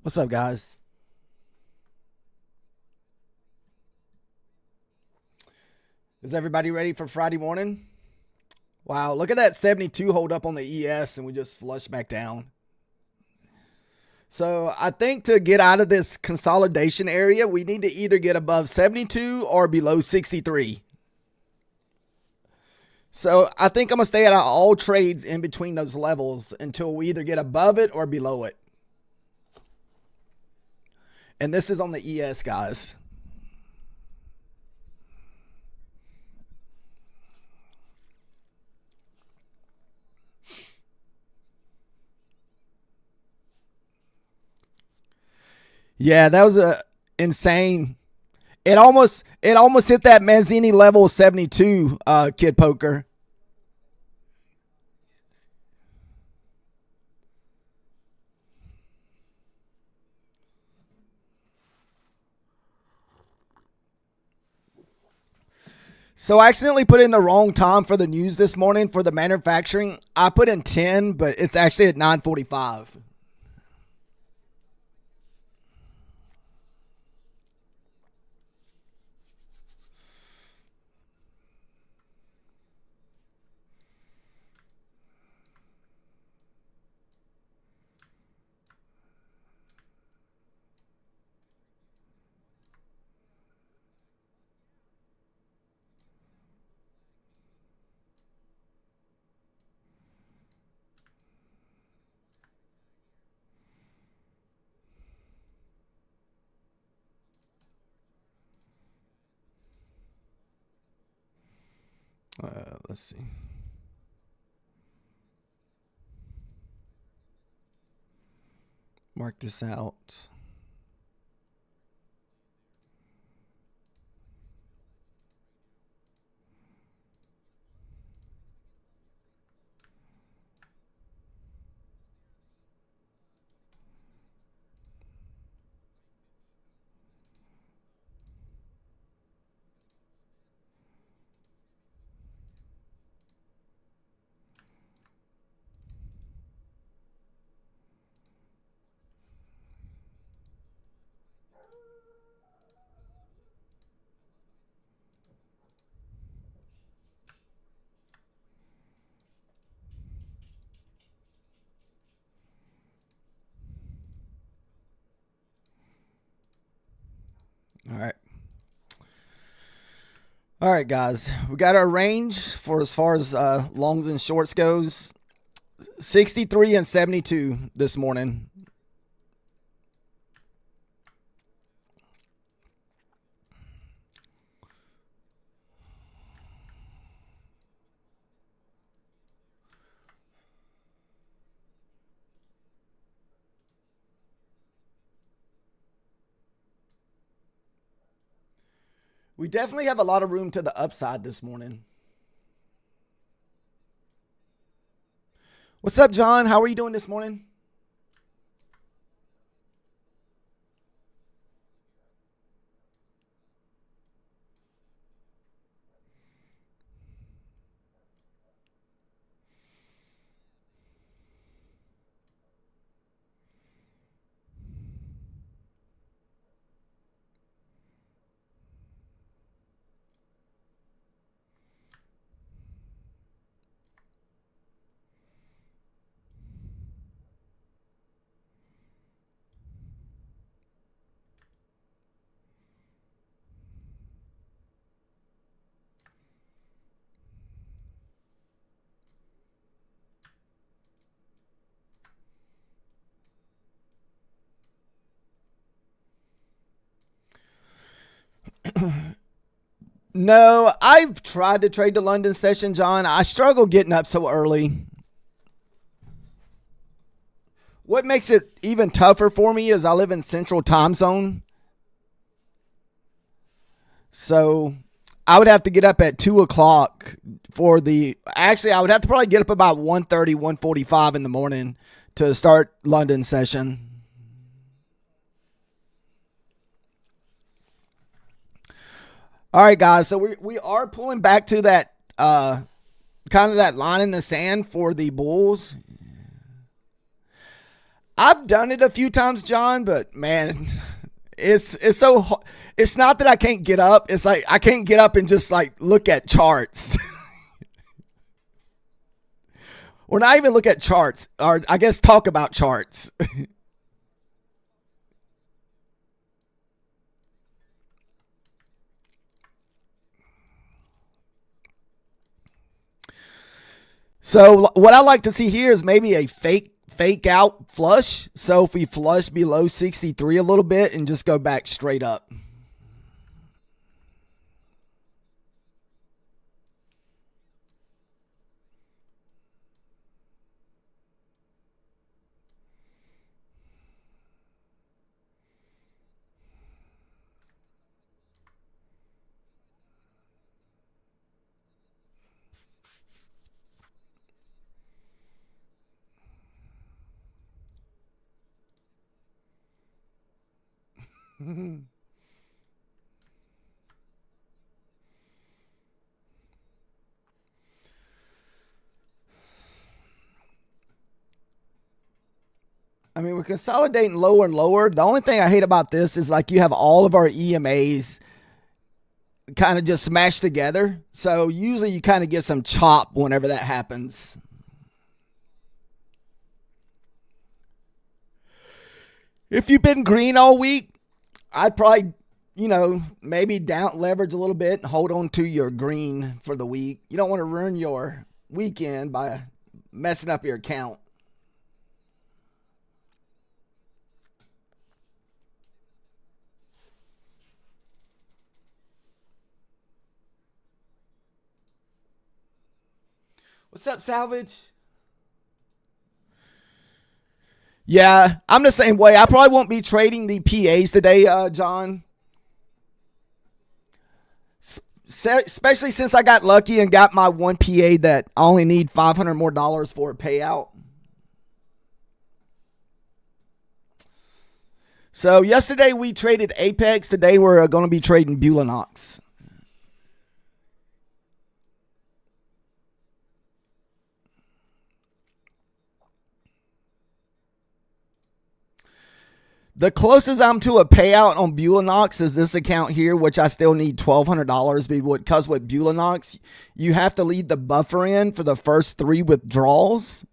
What's up, guys? Is everybody ready for Friday morning? Wow, look at that 72 hold up on the ES and we just flush back down. So I think to get out of this consolidation area, we need to either get above 72 or below 63. So I think I'm going to stay out of all trades in between those levels until we either get above it or below it. And this is on the ES, guys. Yeah, that was a insane. It almost hit that Mazzini level 72 kid poker. So I accidentally put in the wrong time for the news this morning for the manufacturing. I put in 10, but it's actually at 9:45. Let's see. Mark this out. All right. All right, guys. We got our range for as far as longs and shorts goes. 63 and 72 this morning. We definitely have a lot of room to the upside this morning. What's up, John? How are you doing this morning? No, I've tried to trade the London session, John. I struggle getting up so early. What makes it even tougher for me is I live in Central Time Zone. So I would have to get up at 2 o'clock for the. Actually, I would have to probably get up about 1:30, 1:45 in the morning to start London session. All right, guys. So we are pulling back to that kind of that line in the sand for the Bulls. I've done it a few times, John, but man, it's so. It's not that I can't get up. It's like I can't get up and just like look at charts. Or not even look at charts, or I guess talk about charts. So what I like to see here is maybe a fake out flush. So if we flush below 63 a little bit and just go back straight up. I mean, we're consolidating lower and lower. The only thing I hate about this is like you have all of our EMAs kind of just smashed together. So usually you kind of get some chop whenever that happens. If you've been green all week, I'd probably, maybe down leverage a little bit and hold on to your green for the week. You don't want to ruin your weekend by messing up your account. What's up, Salvage? Yeah, I'm the same way. I probably won't be trading the PAs today, John. Especially since I got lucky and got my one PA that I only need $500 more for a payout. So yesterday we traded Apex. Today we're going to be trading Bulanox. The closest I'm to a payout on Bulanox is this account here, which I still need $1,200 because with Bulanox, you have to leave the buffer in for the first 3 withdrawals.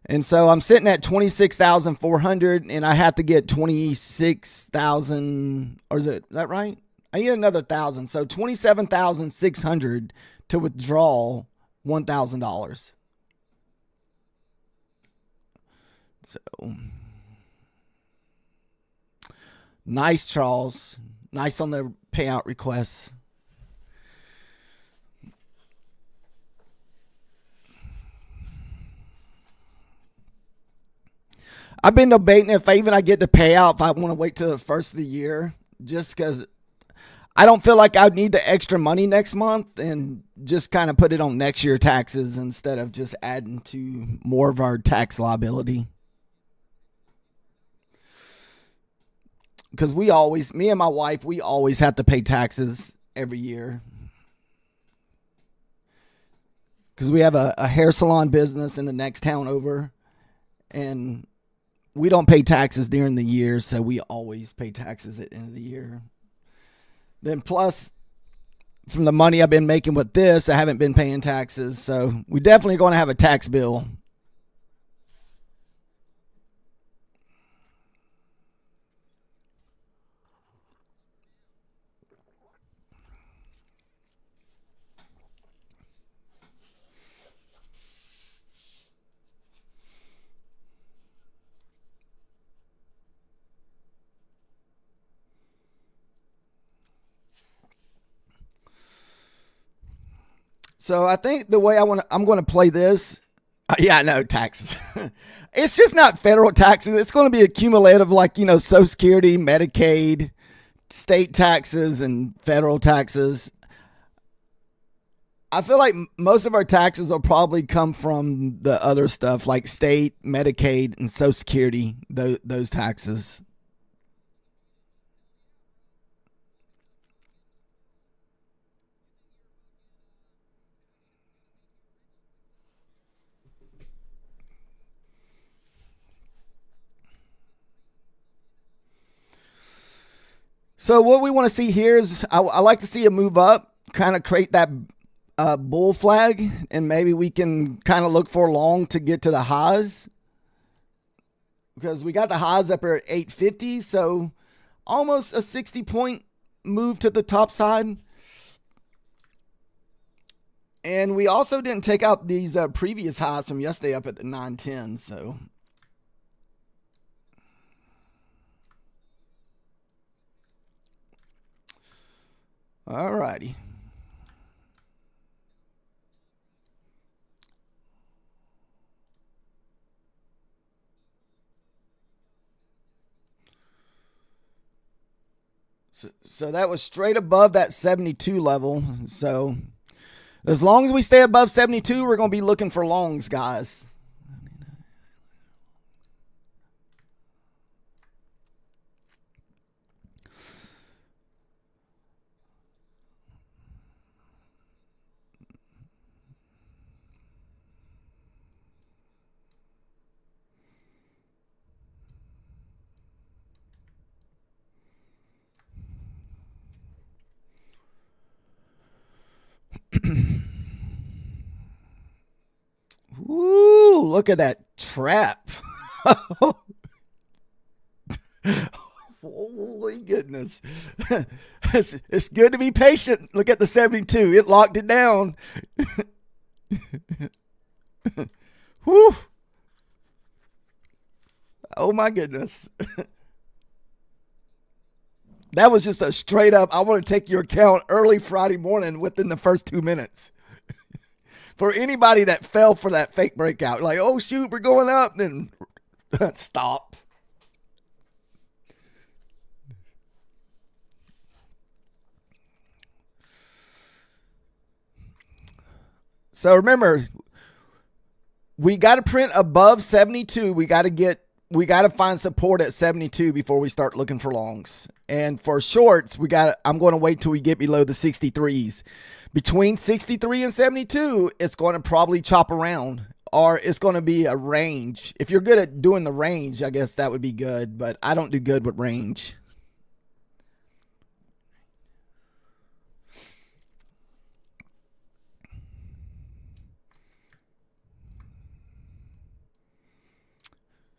And so I'm sitting at 26,400 and I have to get 26,000, or is that right? I need another 1,000. So 27,600 to withdraw $1,000. So nice, Charles. Nice on the payout requests. I've been debating if I get the payout, if I want to wait till the first of the year, just because I don't feel like I'd need the extra money next month and just kind of put it on next year taxes instead of just adding to more of our tax liability. Because me and my wife, we always have to pay taxes every year. Because we have a hair salon business in the next town over. And we don't pay taxes during the year, so we always pay taxes at the end of the year. Then plus, from the money I've been making with this, I haven't been paying taxes. So we definitely going to have a tax bill. So I think the way I'm going to play this, yeah, no taxes. It's just not federal taxes. It's going to be accumulative, like Social Security, Medicaid, state taxes, and federal taxes. I feel like most of our taxes will probably come from the other stuff, like state, Medicaid, and Social Security. Those taxes. So what we want to see here is I like to see a move up, kind of create that bull flag, and maybe we can kind of look for long to get to the highs, because we got the highs up here at 850, so almost a 60-point move to the top side. And we also didn't take out these previous highs from yesterday up at the 910, so all righty. So that was straight above that 72 level. So as long as we stay above 72, we're going to be looking for longs, guys. Ooh, look at that trap. Holy goodness. It's good to be patient. Look at the 72. It locked it down. Whew. Oh my goodness. That was just a straight up, I want to take your account early Friday morning within the first 2 minutes. For anybody that fell for that fake breakout, like, oh shoot, we're going up, then stop. So remember, we got to print above 72. We got to find support at 72 before we start looking for longs. And for shorts, I'm going to wait till we get below the 63s. Between 63 and 72, it's going to probably chop around, or it's going to be a range. If you're good at doing the range, I guess that would be good, but I don't do good with range.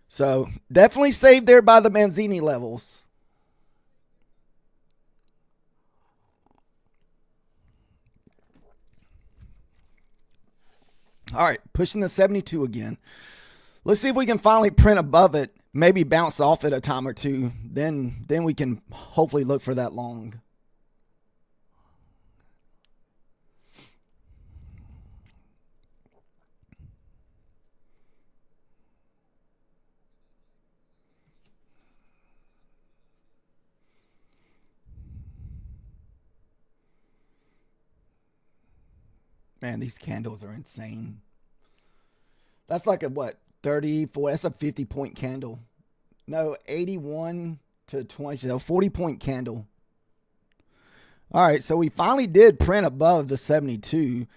So definitely saved there by the Manzini levels. All right, pushing the 72 again. Let's see if we can finally print above it, maybe bounce off it a time or two. Then we can hopefully look for that long. Man, these candles are insane. That's like a what? 34. That's a 50-point candle. No, 81 to 20. So 40-point candle. All right, so we finally did print above the 72.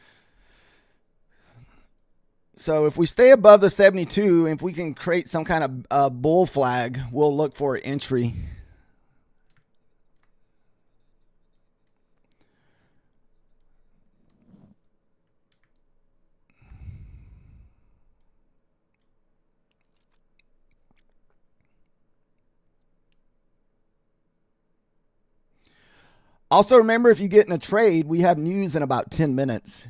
So if we stay above the 72, if we can create some kind of bull flag, we'll look for an entry. Also, remember, if you get in a trade, we have news in about 10 minutes.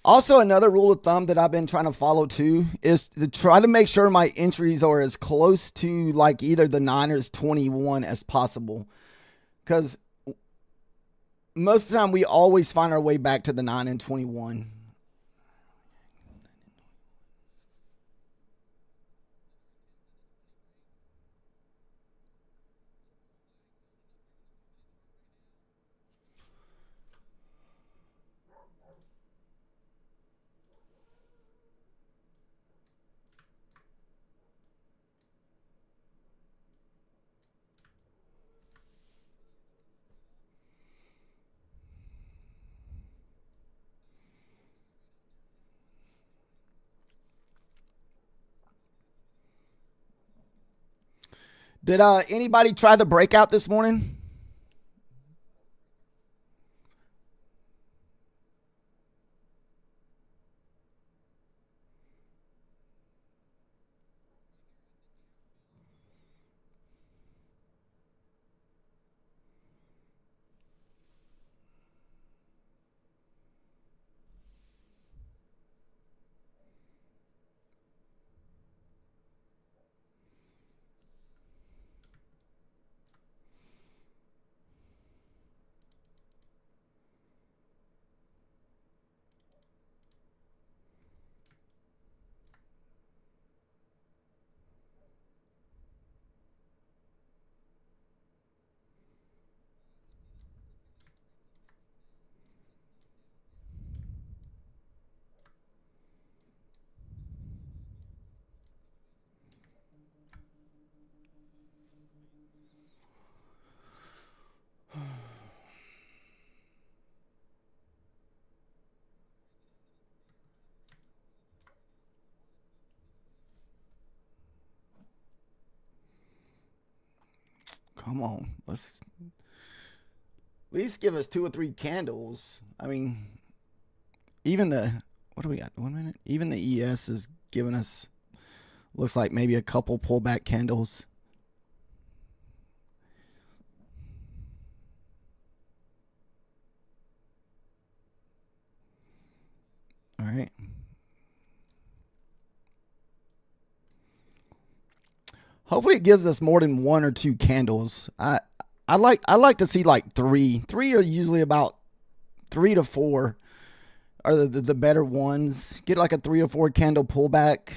Also, another rule of thumb that I've been trying to follow too is to try to make sure my entries are as close to like either the 9 or 21 as possible. Because most of the time we always find our way back to the 9 and 21. Did anybody try the breakout this morning? Come on, let's at least give us 2 or 3 candles. I mean, even the, what do we got? 1 minute. Even the ES is giving us, looks like maybe a couple pullback candles. All right. Hopefully it gives us more than 1 or 2 candles. I like to see like 3. 3 are usually about 3 to 4 are the better ones. Get like a 3 or 4 candle pullback.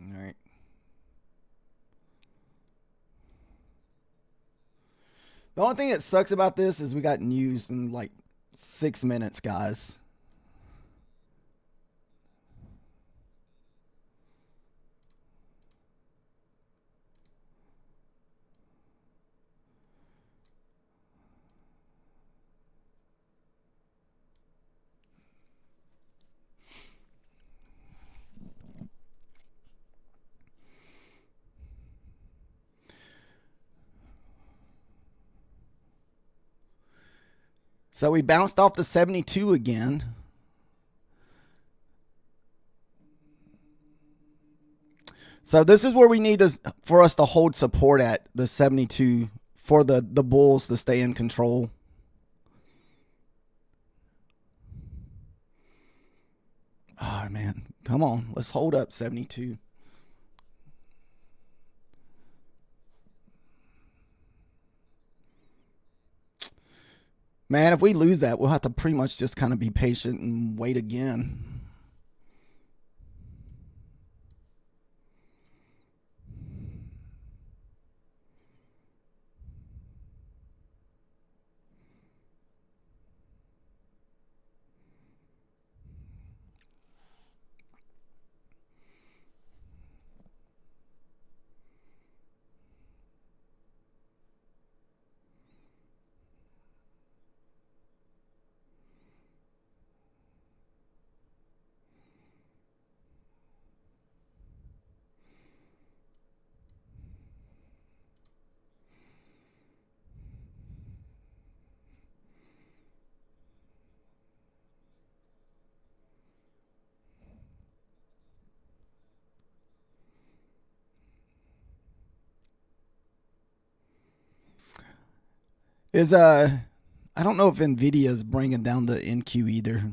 All right. The only thing that sucks about this is we got news in like 6 minutes, guys. So we bounced off the 72 again. So this is where we need for us to hold support at the 72 for the bulls to stay in control. Oh, man. Come on. Let's hold up 72. Man, if we lose that, we'll have to pretty much just kind of be patient and wait again. I don't know if Nvidia is bringing down the NQ either.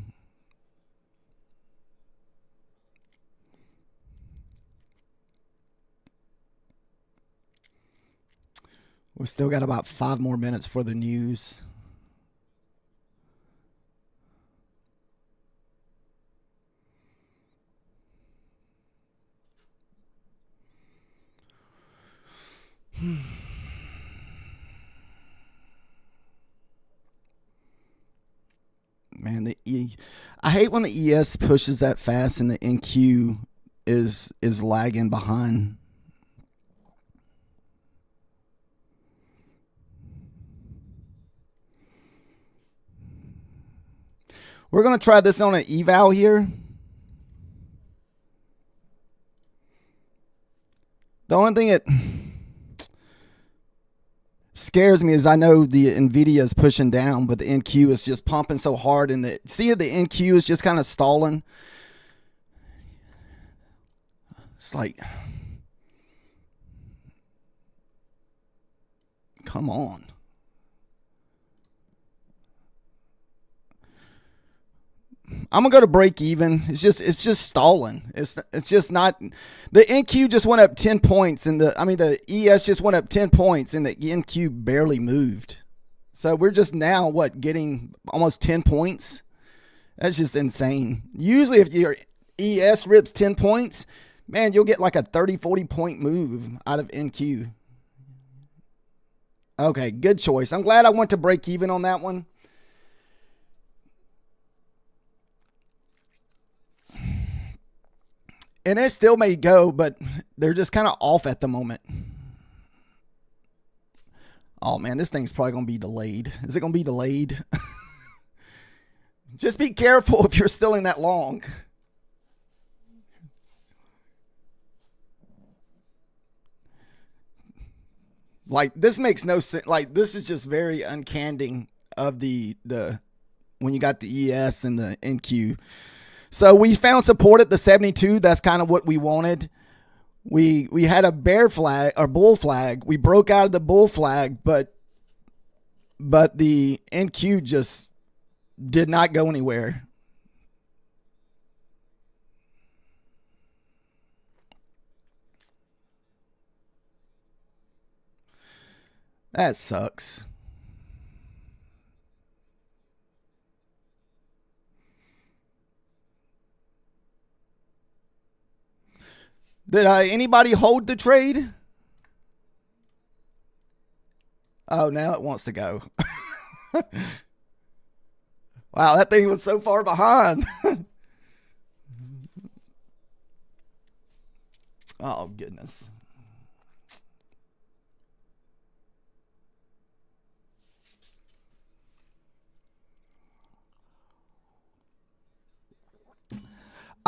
We've still got about 5 more minutes for the news. Man, I hate when the ES pushes that fast and the NQ is lagging behind. We're going to try this on an eval here. The only thing that scares me is I know the NVIDIA is pushing down, but the NQ is just pumping so hard, and the NQ is just kind of stalling. It's like, come on. I'm gonna go to break even. It's just stalling. It's just not. The NQ just went up 10 points, and the ES just went up 10 points, and the NQ barely moved. So we're just now getting almost 10 points. That's just insane. Usually, if your ES rips 10 points, man, you'll get like a 30-40 point move out of NQ. Okay, good choice. I'm glad I went to break even on that one. And it still may go, but they're just kind of off at the moment. Oh, man, this thing's probably going to be delayed. Is it going to be delayed? Just be careful if you're still in that long. Like, this makes no sense. Like, this is just very uncanny of the when you got the ES and the NQ. So we found support at the 72. That's kind of what we wanted. We had a bear flag or bull flag. We broke out of the bull flag, but the NQ just did not go anywhere. That sucks. Did anybody hold the trade? Oh, now it wants to go. Wow, that thing was so far behind. Oh, goodness.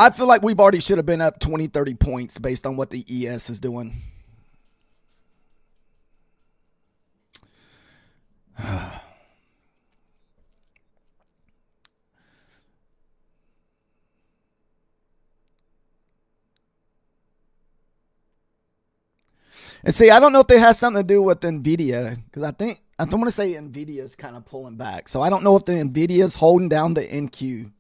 I feel like we've already should have been up 20, 30 points based on what the ES is doing. And see, I don't know if it has something to do with NVIDIA, because I want to say NVIDIA is kind of pulling back. So I don't know if the NVIDIA is holding down the NQ.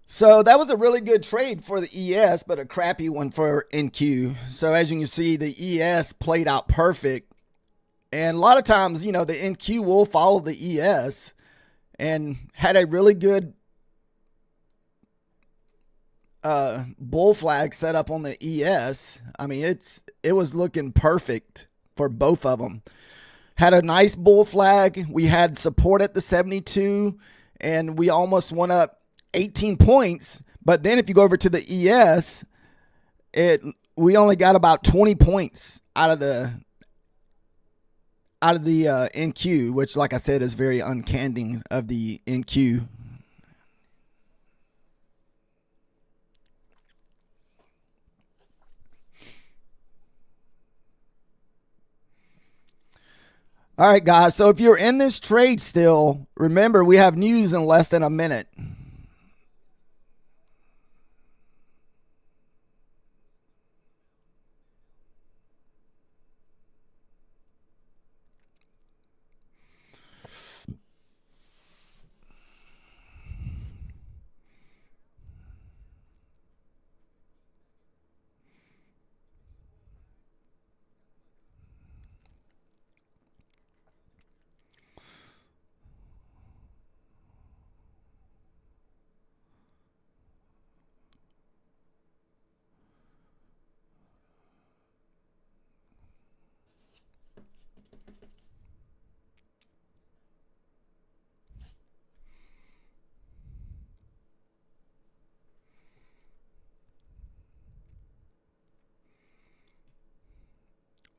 So that was a really good trade for the ES, but a crappy one for NQ. So as you can see, the ES played out perfect. And a lot of times, the NQ will follow the ES, and had a really good bull flag set up on the ES. I mean, it was looking perfect for both of them. Had a nice bull flag. We had support at the 72, and we almost went up 18 points. But then if you go over to the ES, we only got about 20 points out of the NQ, which, like I said, is very uncanny of the NQ. All right, guys. So if you're in this trade still, remember we have news in less than a minute.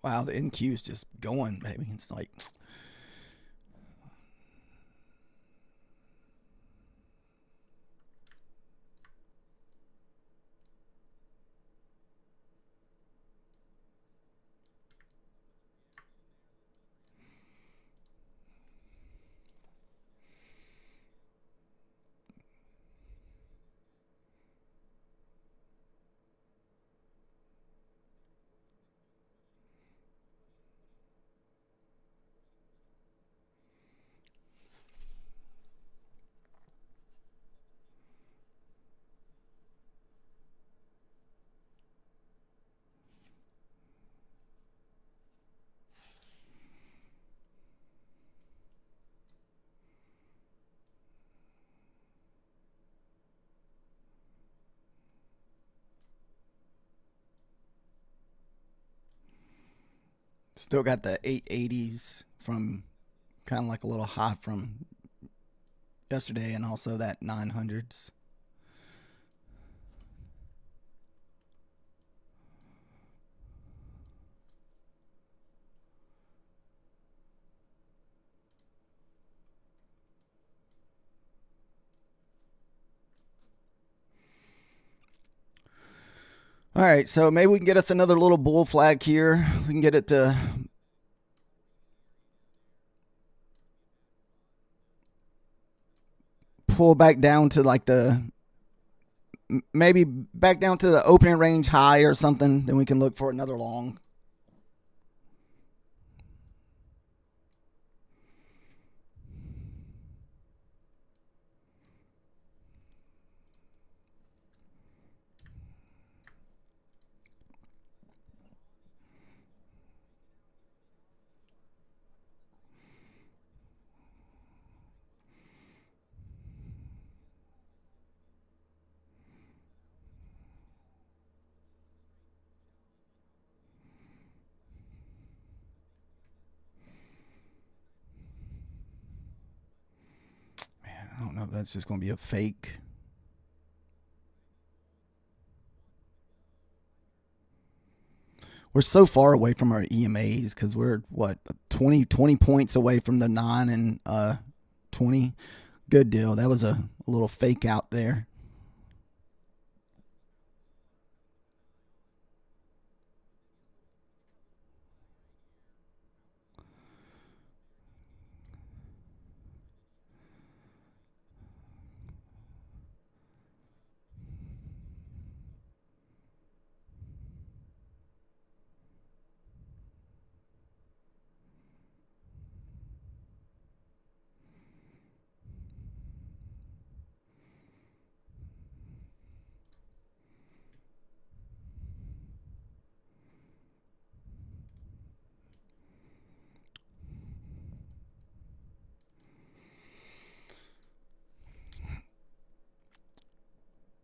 Wow, the NQ is just going, baby. It's like, still got the 880s from kind of like a little high from yesterday, and also that 900s. All right, so maybe we can get us another little bull flag here. We can get it to pull back down to like maybe back down to the opening range high or something. Then we can look for another long. I don't know if that's just going to be a fake. We're so far away from our EMAs because we're, what, 20 points away from the 9 and 20. Good deal. That was a little fake out there.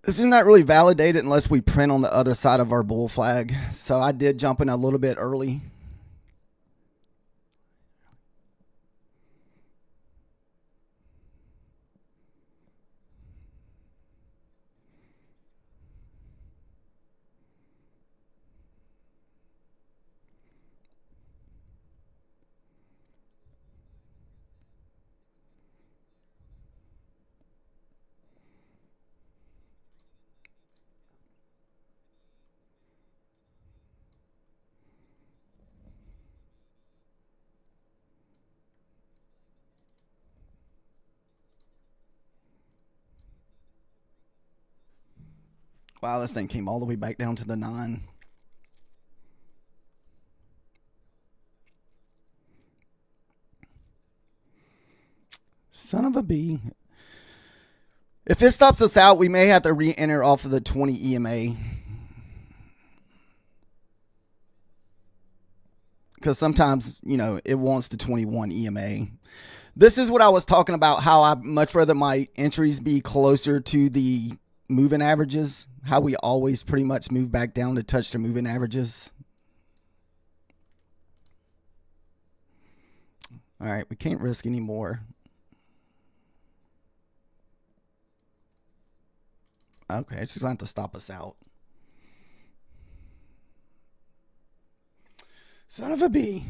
This is not really validated unless we print on the other side of our bull flag. So I did jump in a little bit early. Wow, this thing came all the way back down to the 9. Son of a bee. If it stops us out, we may have to re-enter off of the 20 EMA. Because sometimes, it wants the 21 EMA. This is what I was talking about, how I much rather my entries be closer to the moving averages, how we always pretty much move back down to touch the moving averages. All right, we can't risk any more. Okay, it's just going to stop us out. Son of a bee.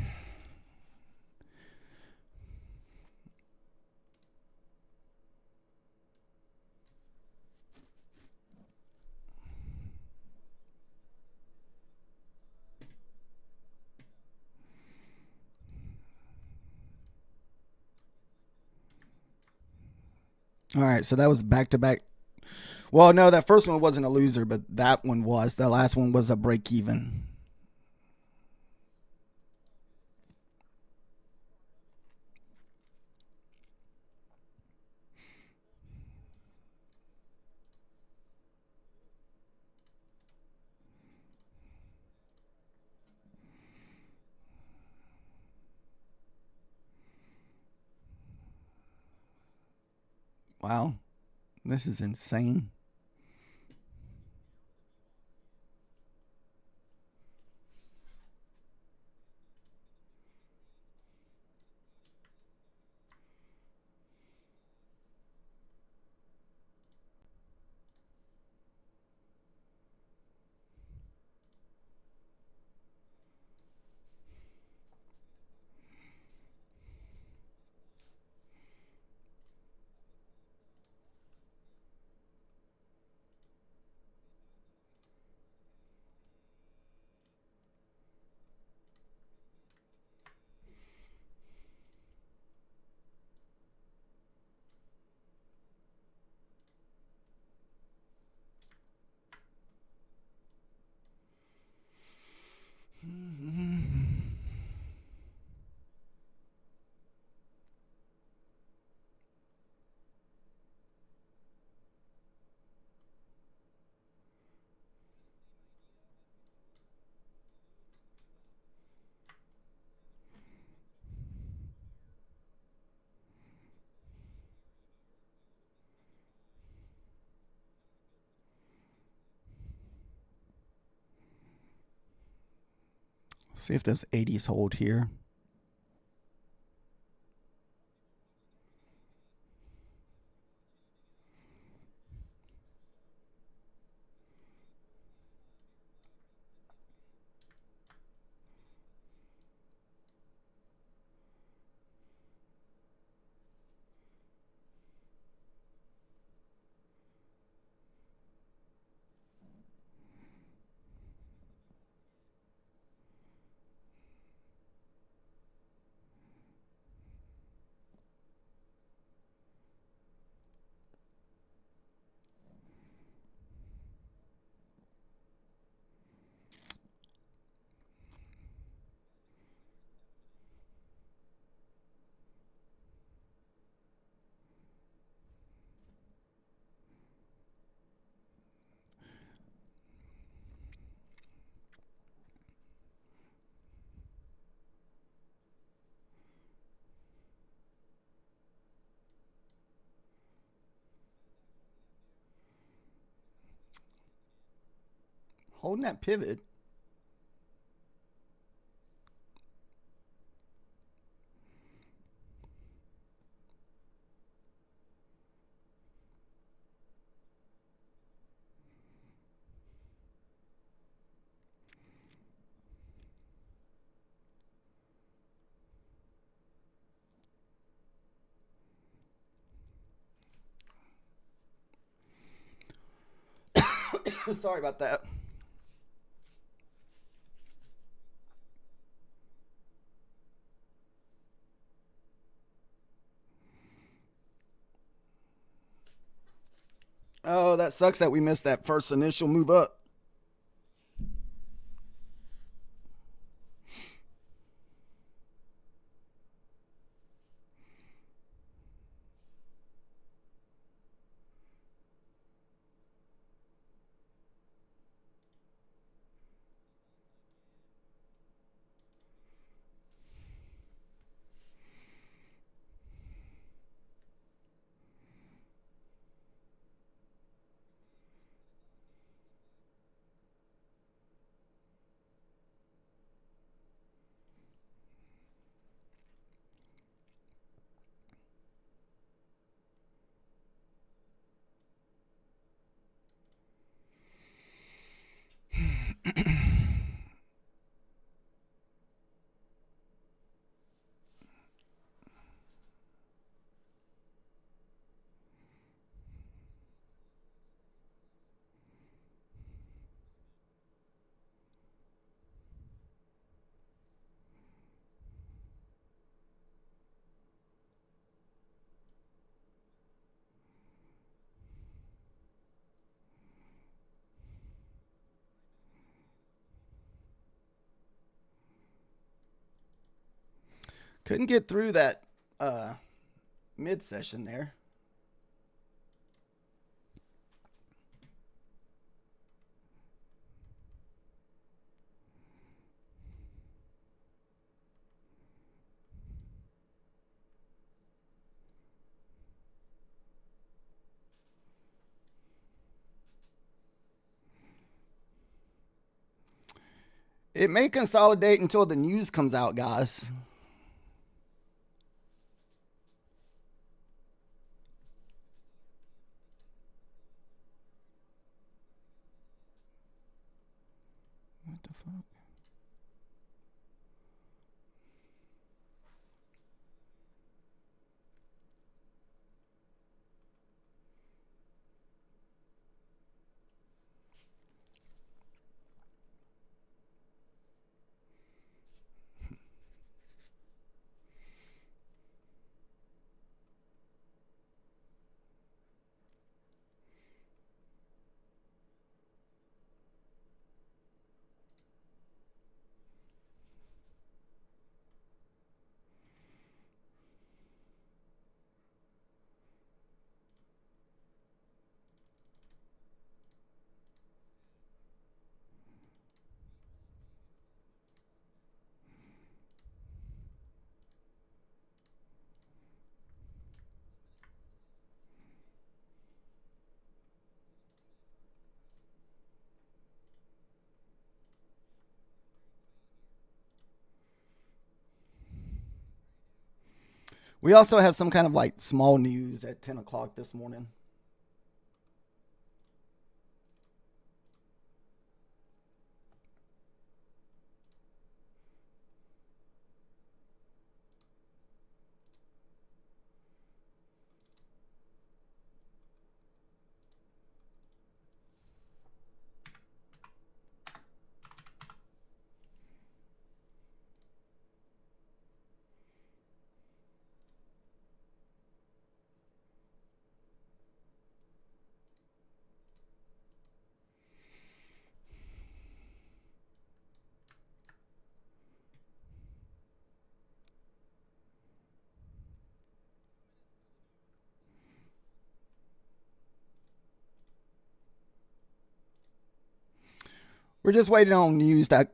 All right, so that was back to back. Well, no, that first one wasn't a loser, but that one was. The last one was a break even. Wow, this is insane. See if those 80s hold here. Holding that pivot. Sorry about that. Oh, that sucks that we missed that first initial move up. Couldn't get through that mid session there. It may consolidate until the news comes out, guys. What the fuck? We also have some kind of like small news at 10 o'clock this morning. We're just waiting on news that.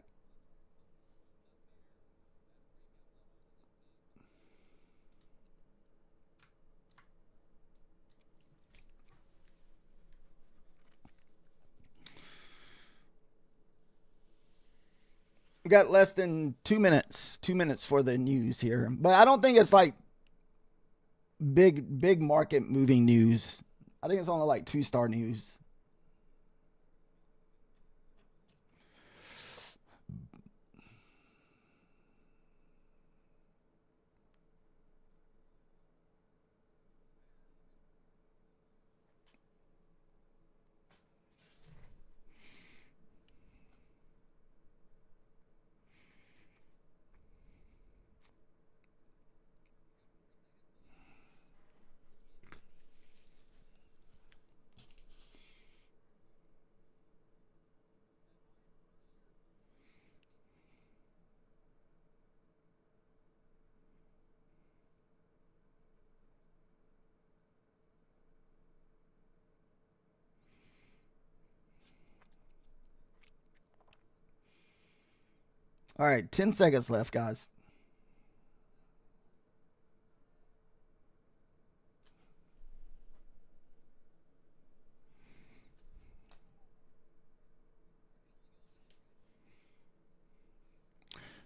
We got less than 2 minutes. 2 minutes for the news here, but I don't think it's like big market moving news. I think it's only like 2-star news. All right, 10 seconds left, guys.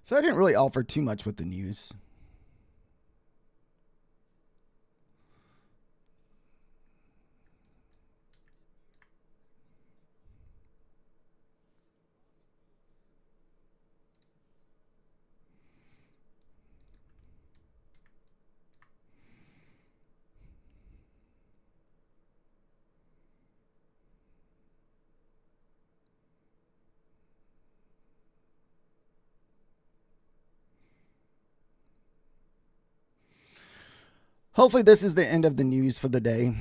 So I didn't really offer too much with the news. Hopefully this is the end of the news for the day.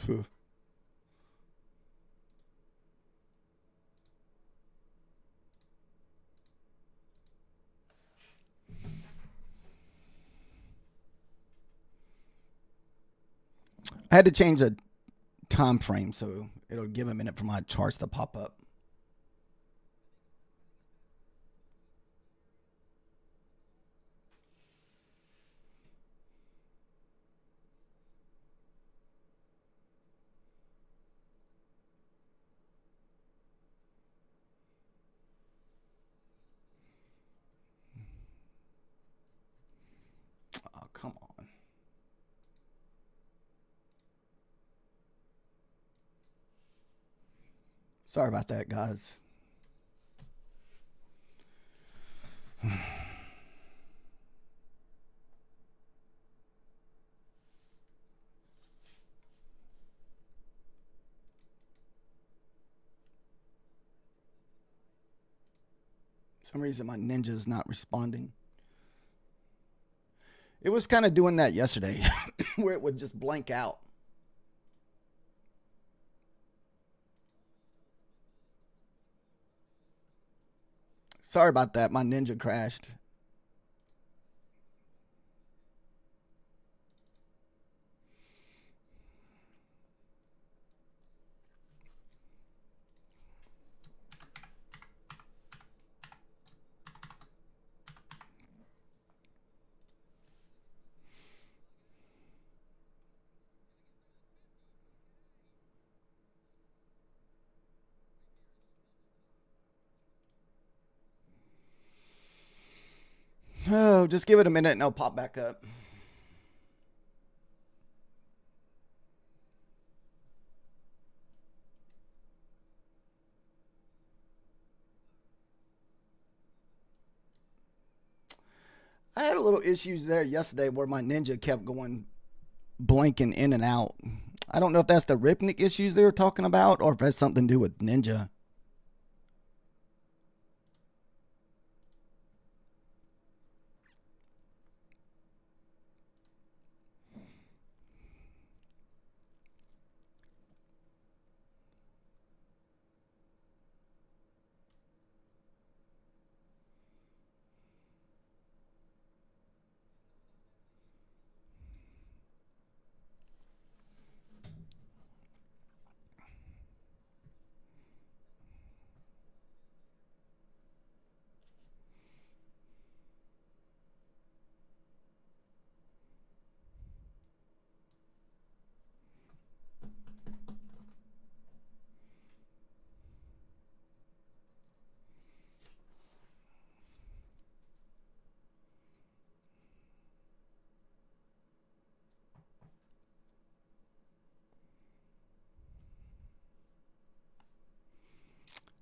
Phew. I had to change the time frame, so it'll give a minute for my charts to pop up. Oh, come on. Sorry about that, guys. For some reason, my Ninja is not responding. It was kind of doing that yesterday, where it would just blank out. Sorry about that. My Ninja crashed. Oh, just give it a minute and it'll pop back up. I had a little issues there yesterday where my Ninja kept going blinking in and out. I don't know if that's the Ripnik issues they were talking about or if that's something to do with Ninja.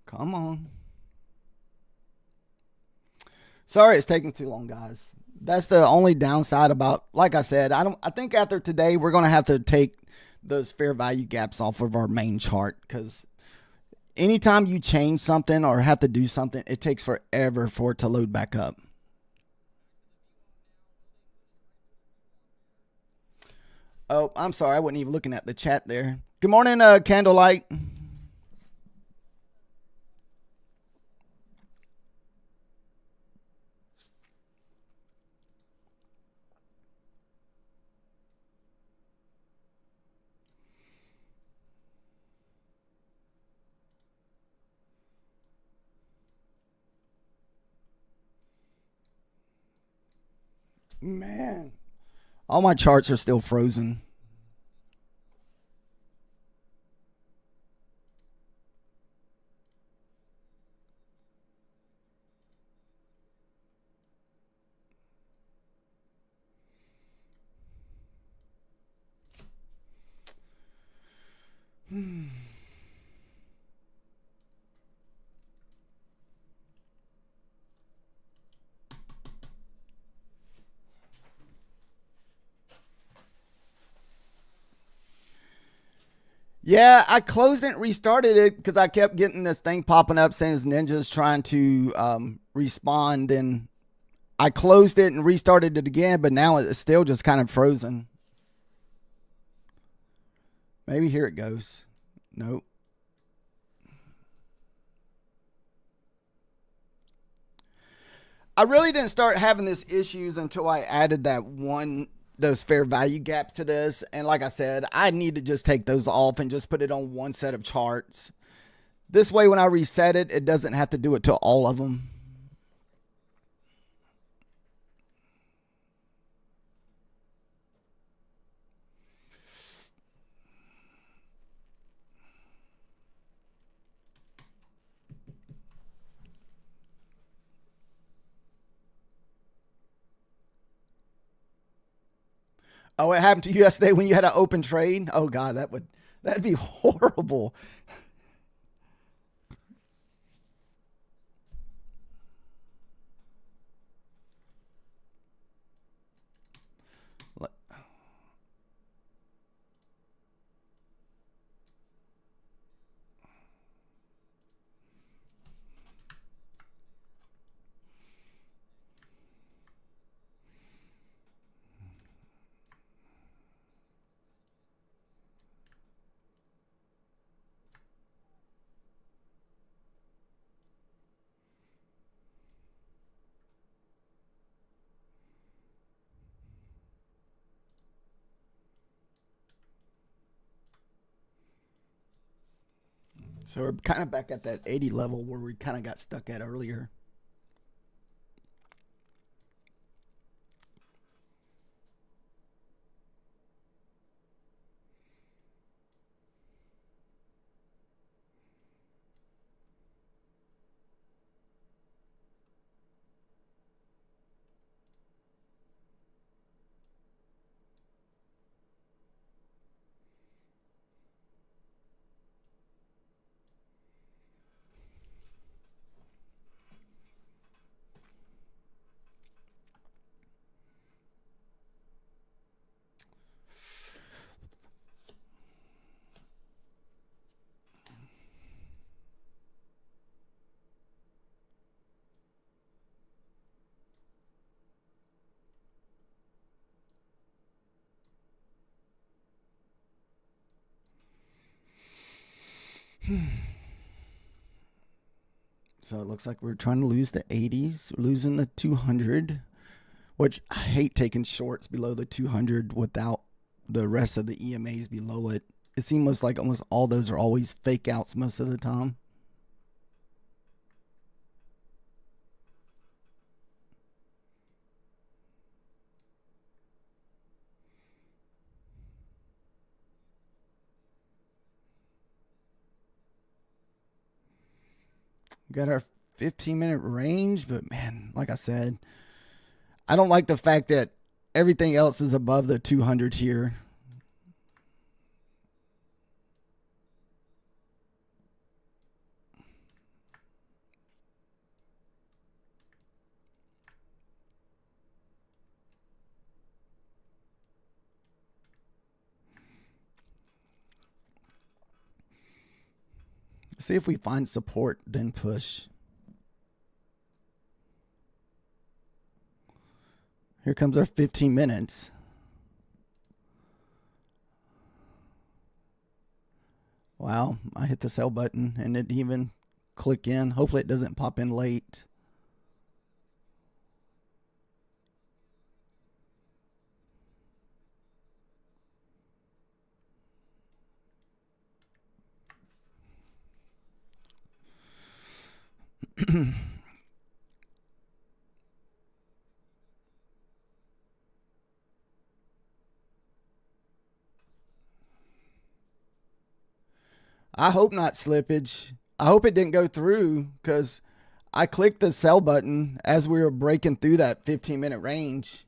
Come on. Sorry it's taking too long, guys. That's the only downside about, like I said, I think after today we're going to have to take those fair value gaps off of our main chart, because anytime you change something or have to do something, it takes forever for it to load back up. Oh, I'm sorry. I wasn't even looking at the chat there. Good morning, Candlelight. Man, all my charts are still frozen. Yeah, I closed it and restarted it because I kept getting this thing popping up saying Ninja's trying to respond, and I closed it and restarted it again, but now it's still just kind of frozen. Maybe here it goes. Nope. I really didn't start having this issues until I added those fair value gaps to this. And like I said, I need to just take those off and just put it on one set of charts. This way, when I reset it, it doesn't have to do it to all of them. Oh, it happened to you yesterday when you had an open trade? Oh God, that'd be horrible. So we're kind of back at that 80 level where we kind of got stuck at earlier. So it looks like we're trying to lose the 80s, losing the 200, which I hate taking shorts below the 200 without the rest of the EMAs below it. It seems like almost all those are always fake outs most of the time. Got our 15-minute range, but man, like I said, I don't like the fact that everything else is above the 200 here. See if we find support, then push. Here comes our 15 minutes. Wow, I hit the sell button and it even click in. Hopefully it doesn't pop in late. I hope not slippage. I hope it didn't go through because I clicked the sell button as we were breaking through that 15-minute range.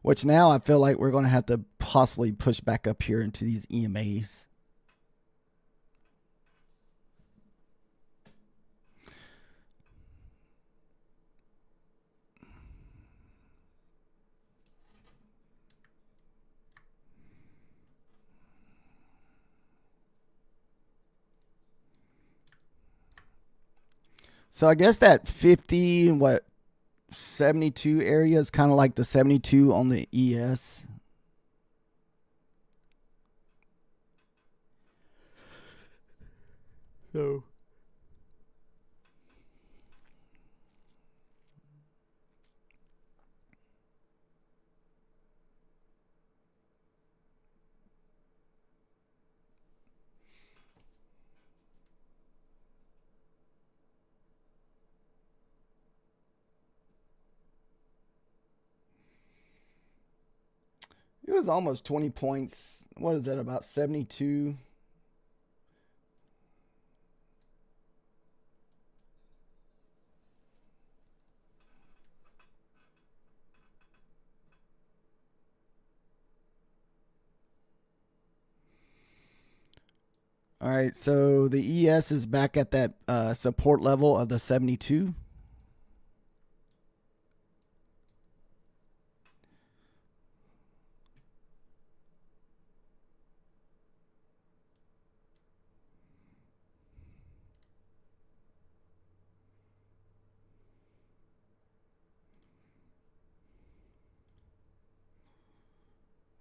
Which now I feel like we're going to have to possibly push back up here into these EMAs. So I guess that 50, 72 area is kind of like the 72 on the ES. So it was almost 20 points. What is that, about 72? All right, so the ES is back at that support level of the 72.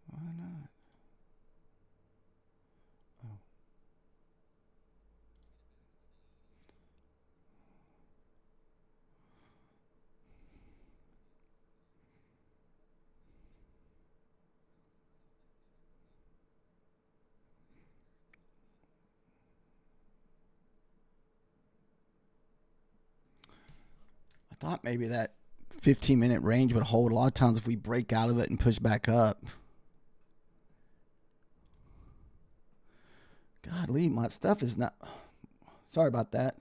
Why not? Oh. I thought maybe that 15-minute range would hold. A lot of times if we break out of it and push back up. Golly, my stuff is not... Sorry about that.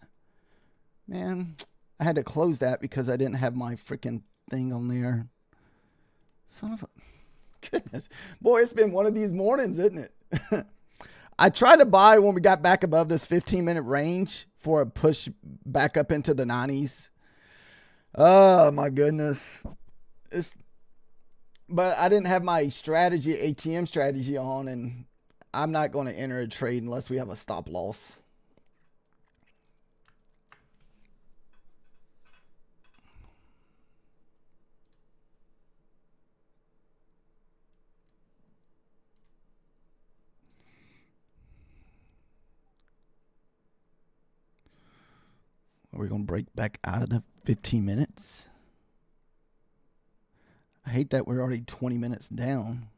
Man, I had to close that because I didn't have my freaking thing on there. Son of a... Goodness. Boy, it's been one of these mornings, isn't it? I tried to buy when we got back above this 15-minute range for a push back up into the 90s. Oh, my goodness. But I didn't have my strategy, ATM strategy on, and I'm not going to enter a trade unless we have a stop loss. Are we going to break back out of the 15 minutes? I hate that we're already 20 minutes down.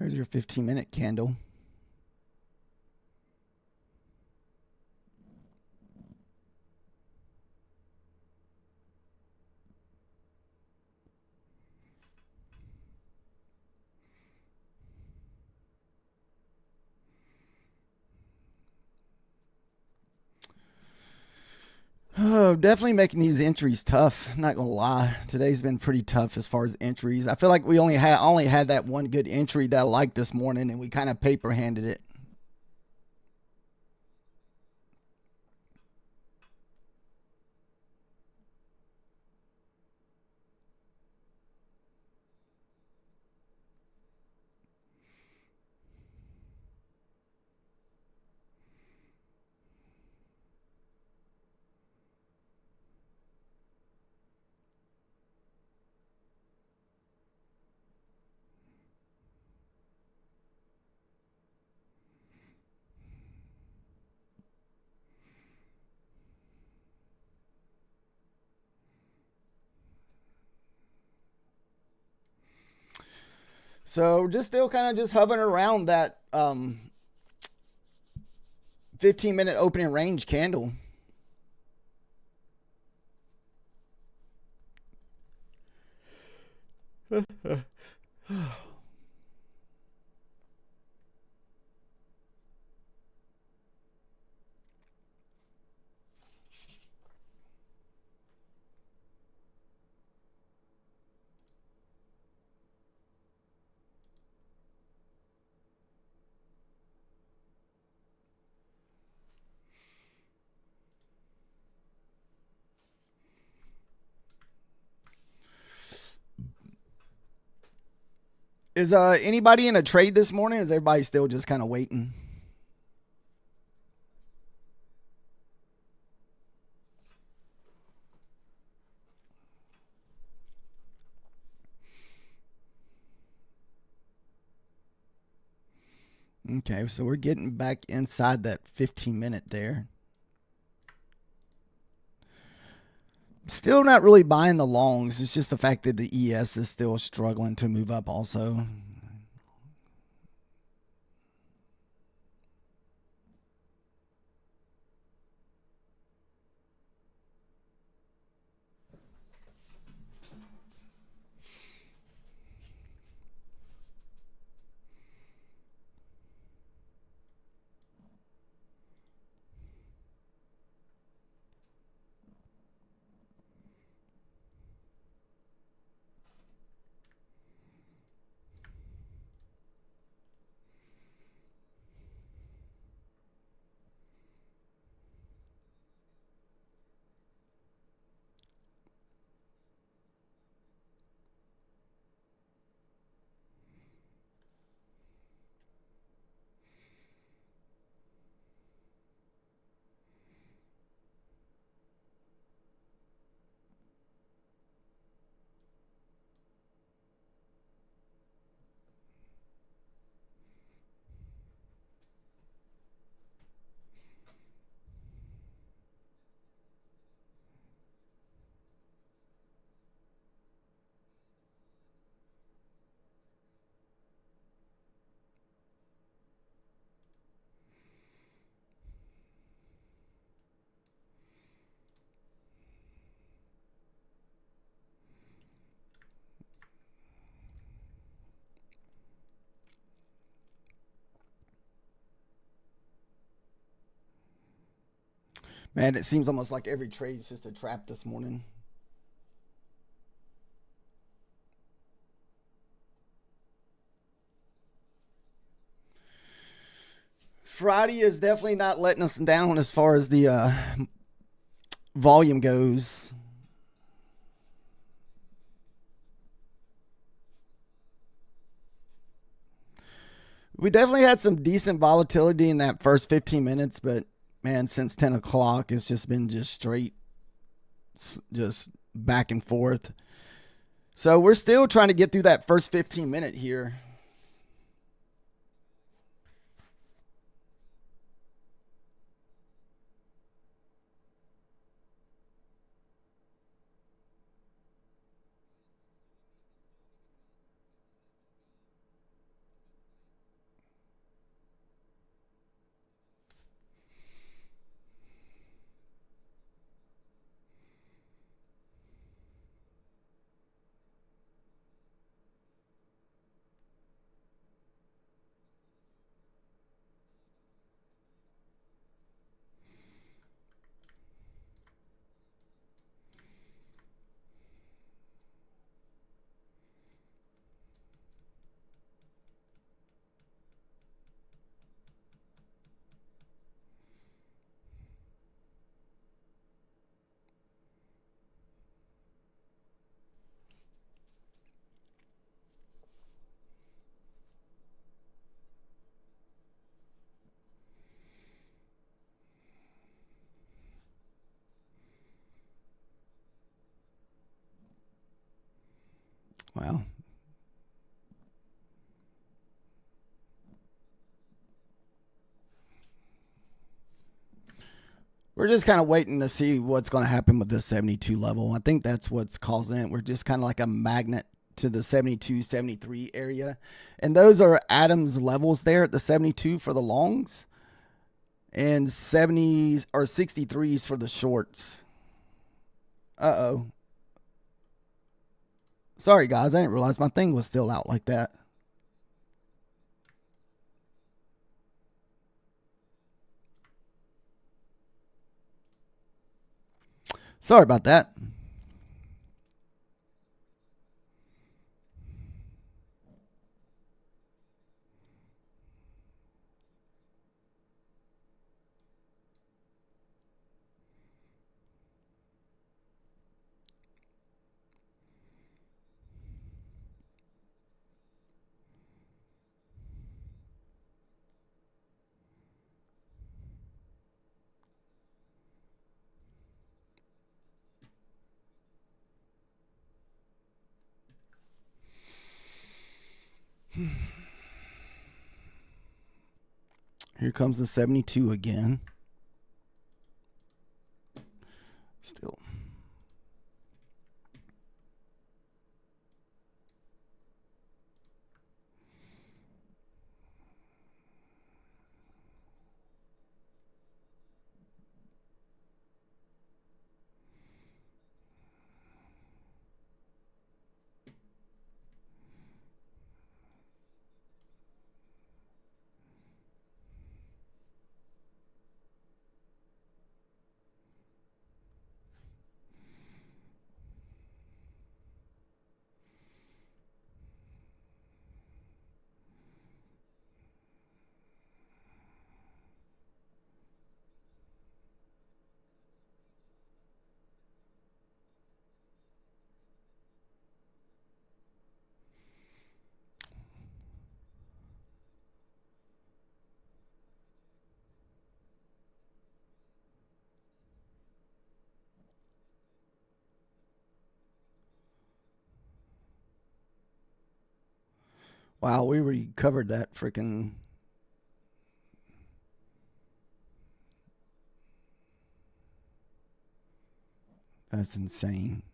There's your 15-minute candle. Oh, definitely making these entries tough. I'm not gonna lie. Today's been pretty tough as far as entries. I feel like we only had that one good entry that I liked this morning, and we kind of paper handed it. So just still kind of just hovering around that 15-minute opening range candle. Is anybody in a trade this morning? Is everybody still just kind of waiting? Okay, so we're getting back inside that 15-minute there. Still not really buying the longs. It's just the fact that the ES is still struggling to move up also. Man, it seems almost like every trade is just a trap this morning. Friday is definitely not letting us down as far as the volume goes. We definitely had some decent volatility in that first 15 minutes, but man, since 10 o'clock, it's just been just straight, just back and forth. So we're still trying to get through that first 15 minute here. Wow. We're just kind of waiting to see what's going to happen with this 72 level. I think that's what's causing it. We're just kind of like a magnet to the 72, 73 area. And those are Adams levels there at the 72 for the longs and 70s or 63s for the shorts. Uh-oh. Sorry, guys. I didn't realize my thing was still out like that. Sorry about that. Here comes the 72 again. Still. Wow, we recovered that freaking. That's insane.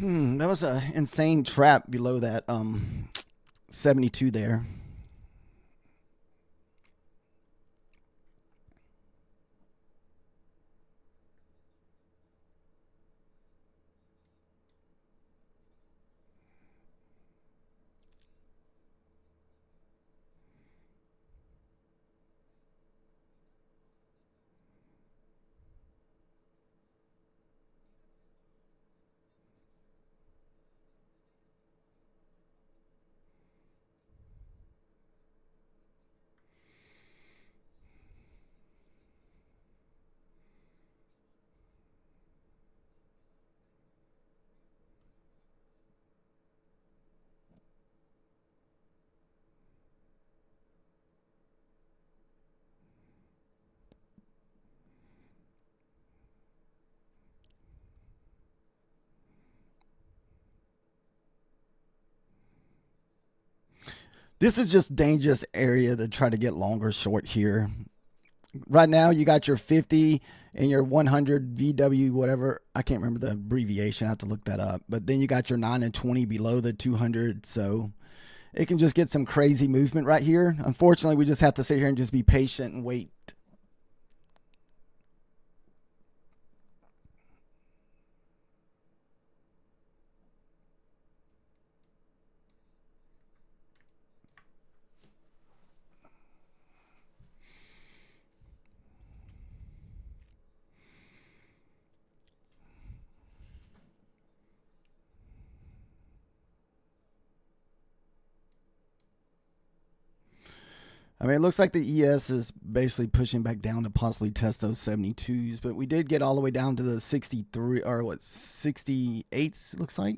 That was an insane trap below that 72 there. This is just dangerous area to try to get longer short here. Right now, you got your 50 and your 100 VW, whatever. I can't remember the abbreviation. I have to look that up. But then you got your 9 and 20 below the 200. So it can just get some crazy movement right here. Unfortunately, we just have to sit here and just be patient and wait. I mean, it looks like the ES is basically pushing back down to possibly test those 72s, but we did get all the way down to the 63 or what 68s. It looks like.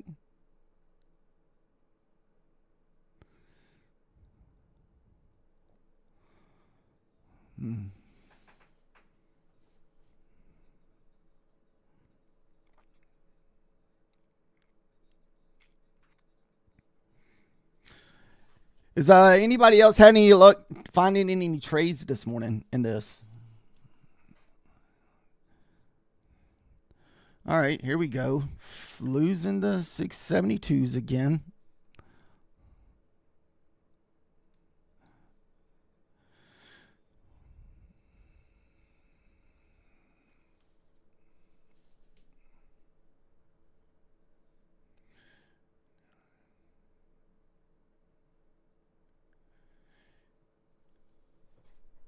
Is anybody else had any luck finding any trades this morning in this? All right, here we go. Losing the 672s again.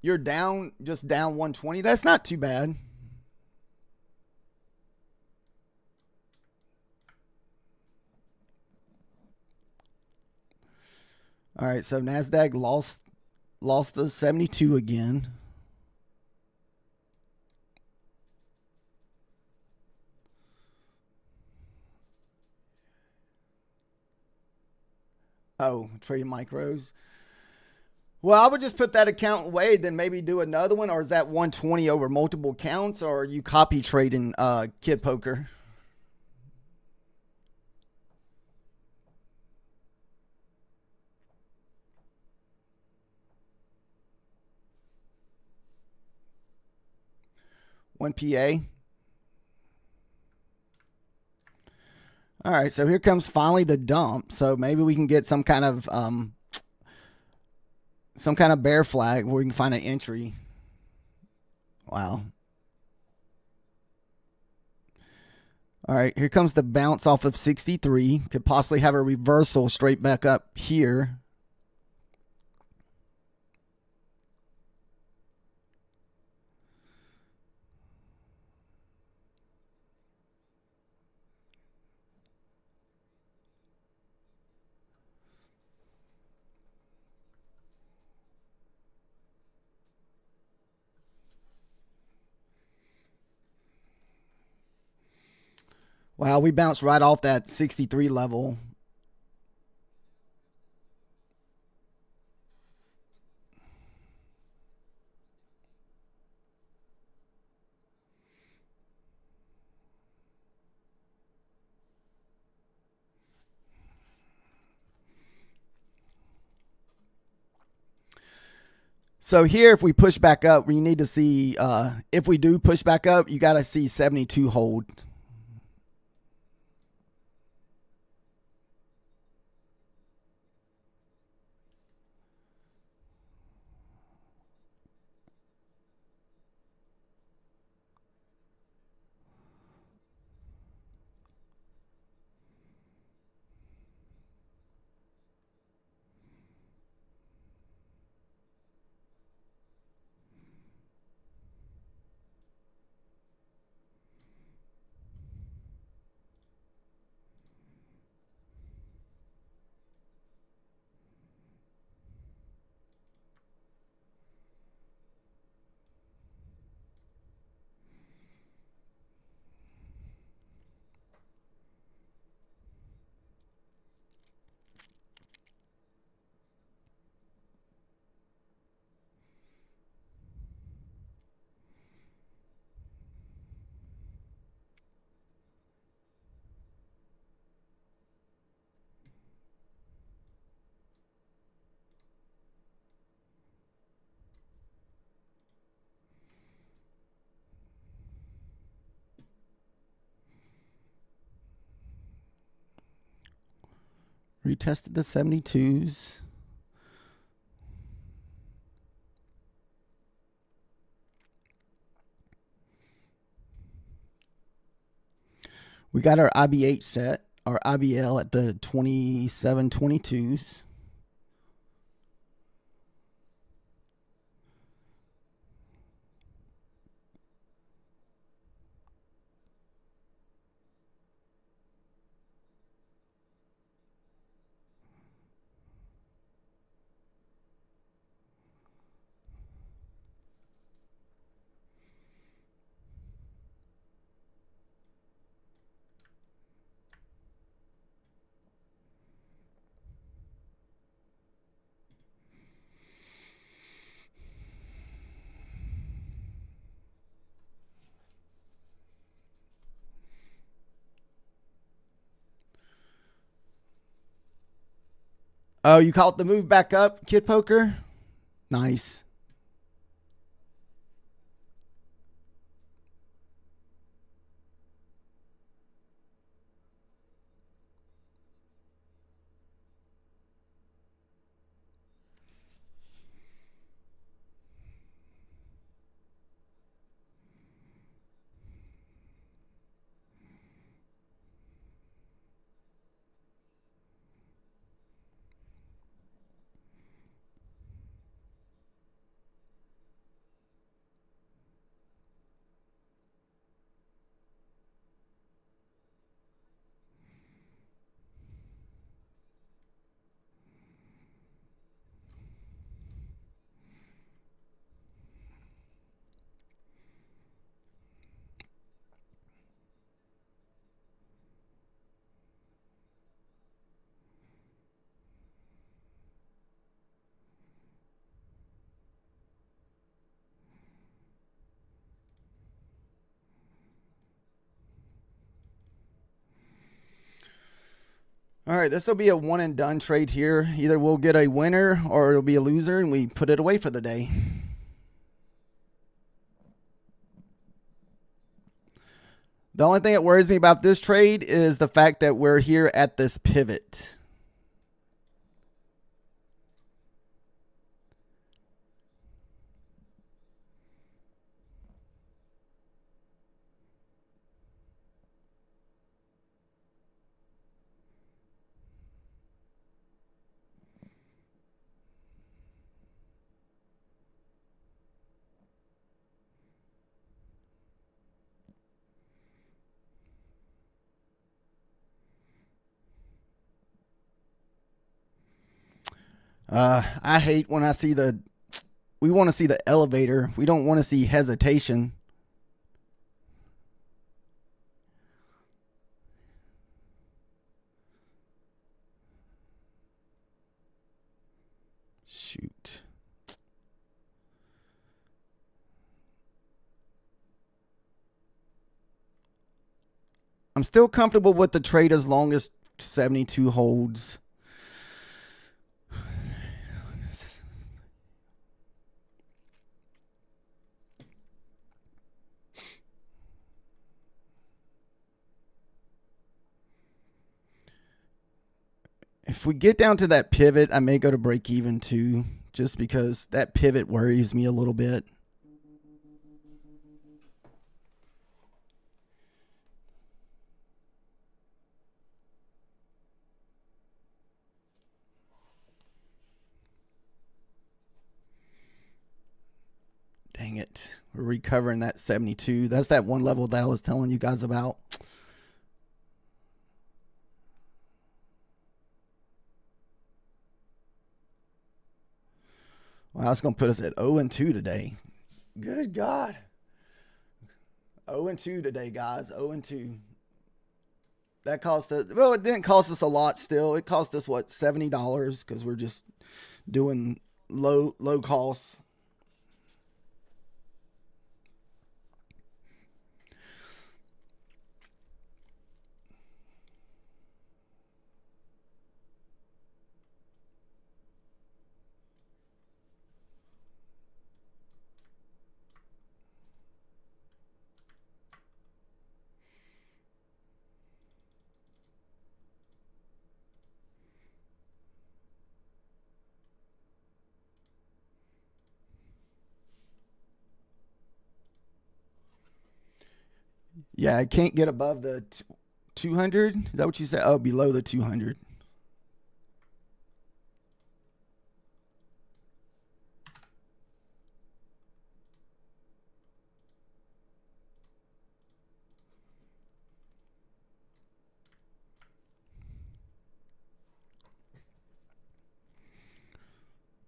You're down, just down 120. That's not too bad. All right, so NASDAQ lost the 72 again. Oh, trading micros. Well, I would just put that account away, then maybe do another one, or is that 120 over multiple counts, or are you copy trading kid poker? One PA. All right, so here comes finally the dump. So maybe we can get some kind of bear flag where we can find an entry. Wow. All right, here comes the bounce off of 63. Could possibly have a reversal straight back up here. Wow, we bounced right off that 63 level. So here, if we push back up, we need to see, if we do push back up, you got to see 72 hold. Retested the 72s. We got our IBH set, our IBL at the 2722s. Oh, you caught the move back up, Kid Poker? Nice. All right, this will be a one and done trade here. Either we'll get a winner or it'll be a loser, and we put it away for the day. The only thing that worries me about this trade is the fact that we're here at this pivot. I hate when I see we want to see the elevator. We don't want to see hesitation. Shoot. I'm still comfortable with the trade as long as 72 holds. If we get down to that pivot, I may go to break even too, just because that pivot worries me a little bit. Dang it. We're recovering that 72. That's that one level that I was telling you guys about. Well, that's going to put us at 0-2 today. Good God. 0-2 today, guys. 0-2. That cost us, well, it didn't cost us a lot still. It cost us, what, $70 because we're just doing low costs. Yeah, I can't get above the 200. Is that what you said? Oh, below the 200.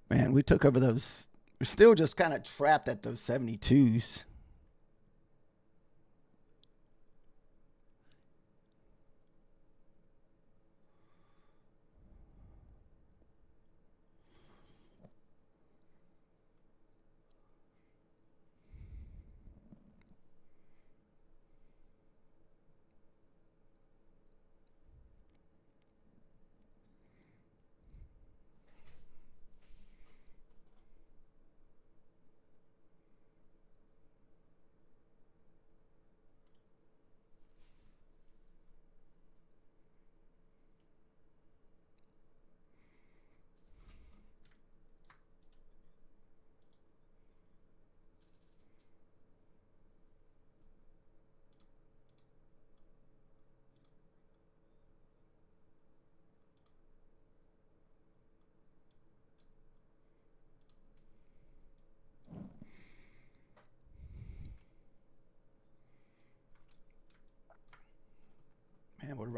Man, we took over those. We're still just kind of trapped at those 72s.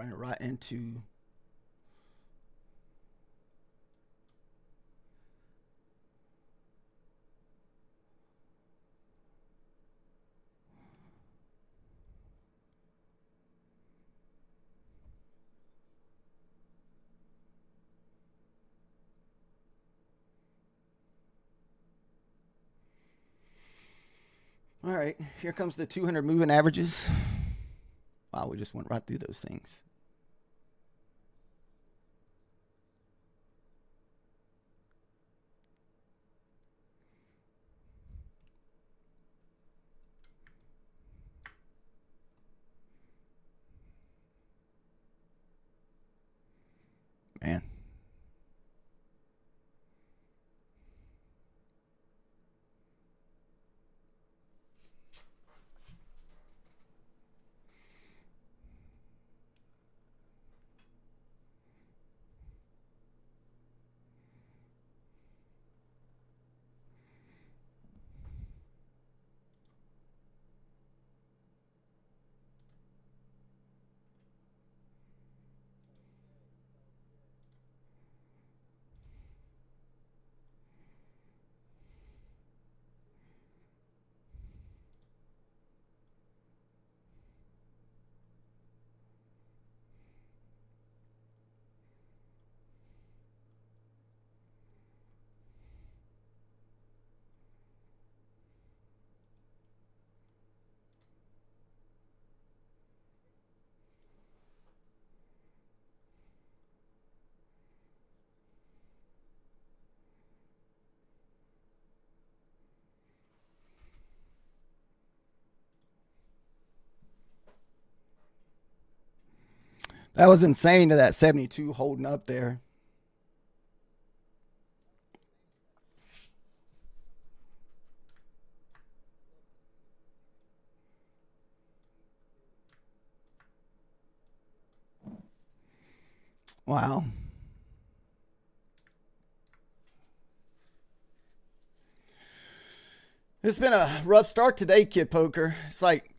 run it right into. All right, here comes the 200 moving averages. Wow, we just went right through those things. Man. That was insane to that 72 holding up there. Wow. It's been a rough start today, Kid Poker. It's like,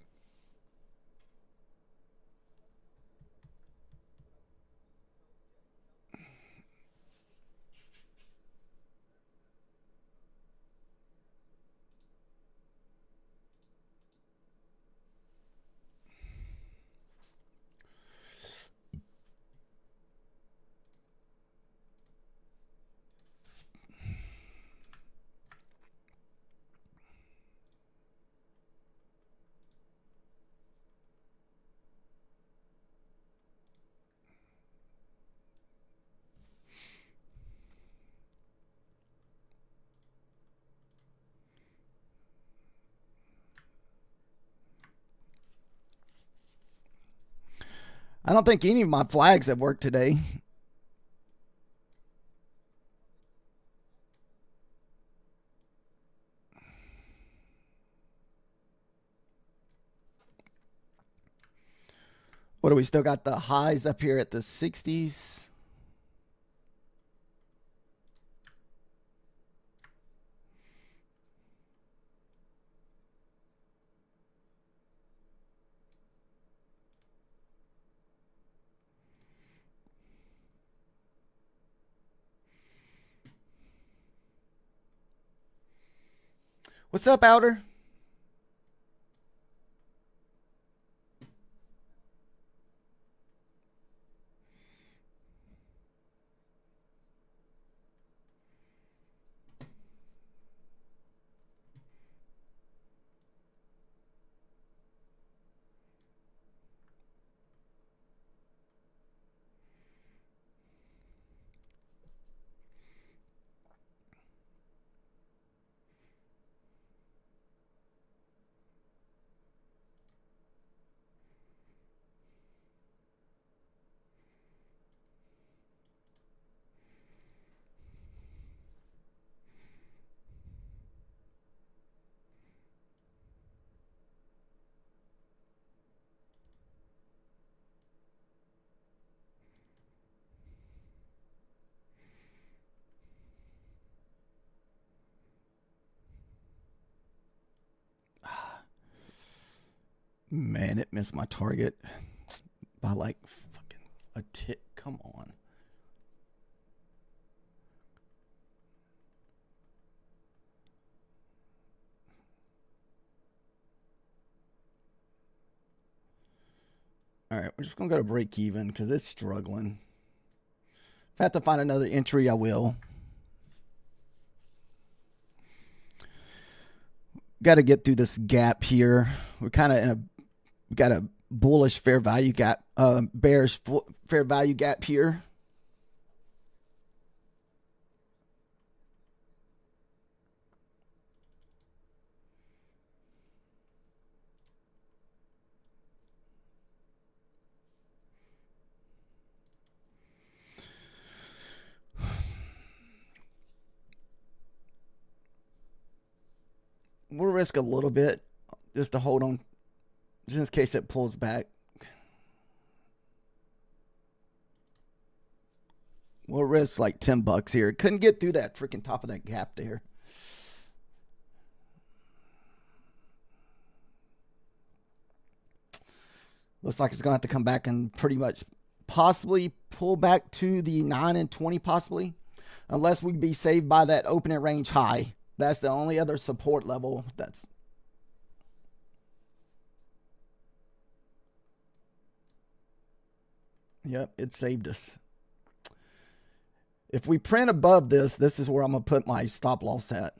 I don't think any of my flags have worked today. What do we still got the highs up here at the 60s? What's up, Outer? Man, it missed my target by like fucking a tick. Come on. All right, we're just going to go to break even because it's struggling. If I have to find another entry, I will. Got to get through this gap here. We're kind of in a, got a bullish fair value gap, bearish fair value gap here. We'll risk a little bit just to hold on, just in case it pulls back. We'll risk like $10 here. Couldn't get through that freaking top of that gap there. Looks like it's going to have to come back and pretty much possibly pull back to the 9 and 20 possibly. Unless we be saved by that opening range high. That's the only other support level that's... Yep, it saved us. If we print above this, this is where I'm going to put my stop loss at.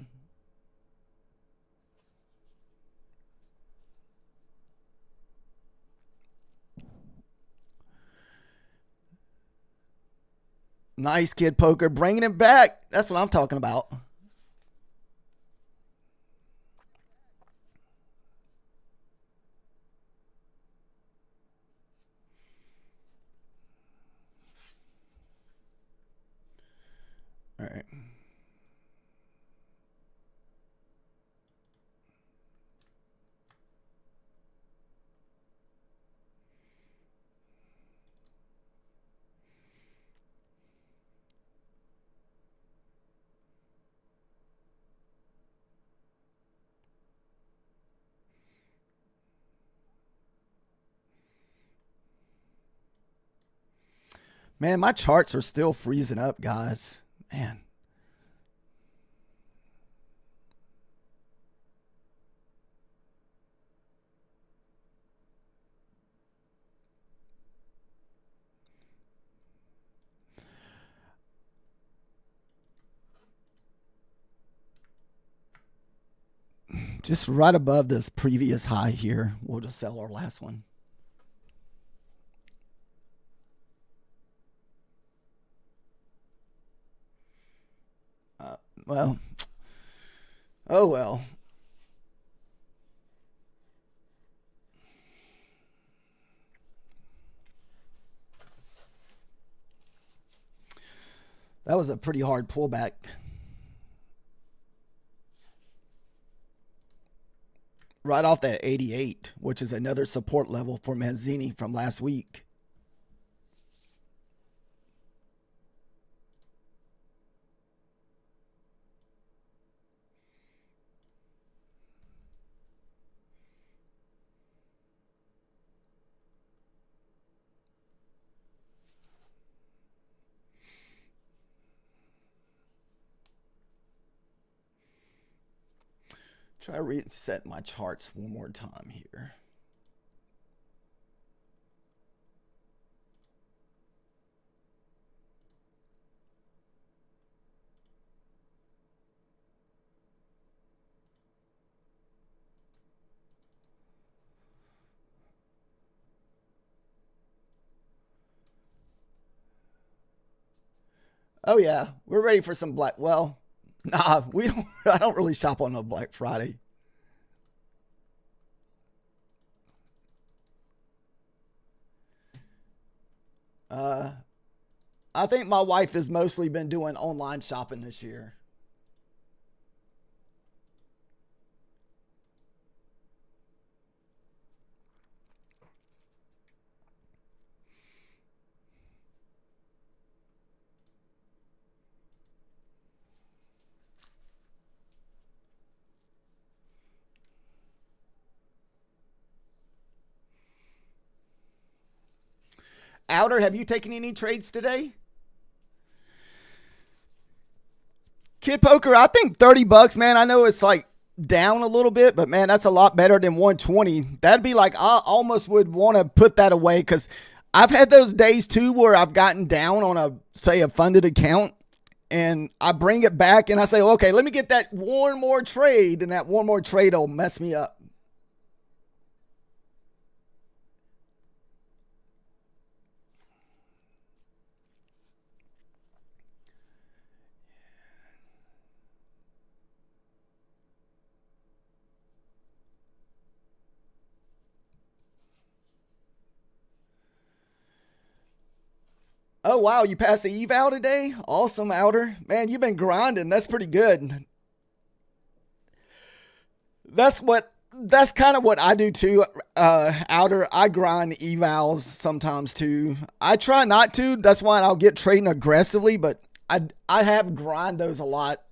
Nice, Kid Poker. Bringing it back. That's what I'm talking about. All right. Man, my charts are still freezing up, guys. Man. Just right above this previous high here. We'll just sell our last one. Well, oh well. That was a pretty hard pullback. Right off that 88, which is another support level for Manzini from last week. Try to reset my charts one more time here. Oh yeah, we're ready for some black. Well, nah, we don't. I don't really shop on a Black Friday. I think my wife has mostly been doing online shopping this year. Outer, have you taken any trades today? Kid Poker, I think $30, man. I know it's like down a little bit, but man, that's a lot better than 120. That'd be like, I almost would want to put that away, because I've had those days too where I've gotten down on a, say, a funded account, and I bring it back and I say, okay, let me get that one more trade, and that one more trade will mess me up. Oh, wow. You passed the eval today? Awesome, Outer. Man, you've been grinding. That's pretty good. That's kind of what I do too, Outer. I grind evals sometimes too. I try not to. That's why I'll get trading aggressively, but I have grind those a lot.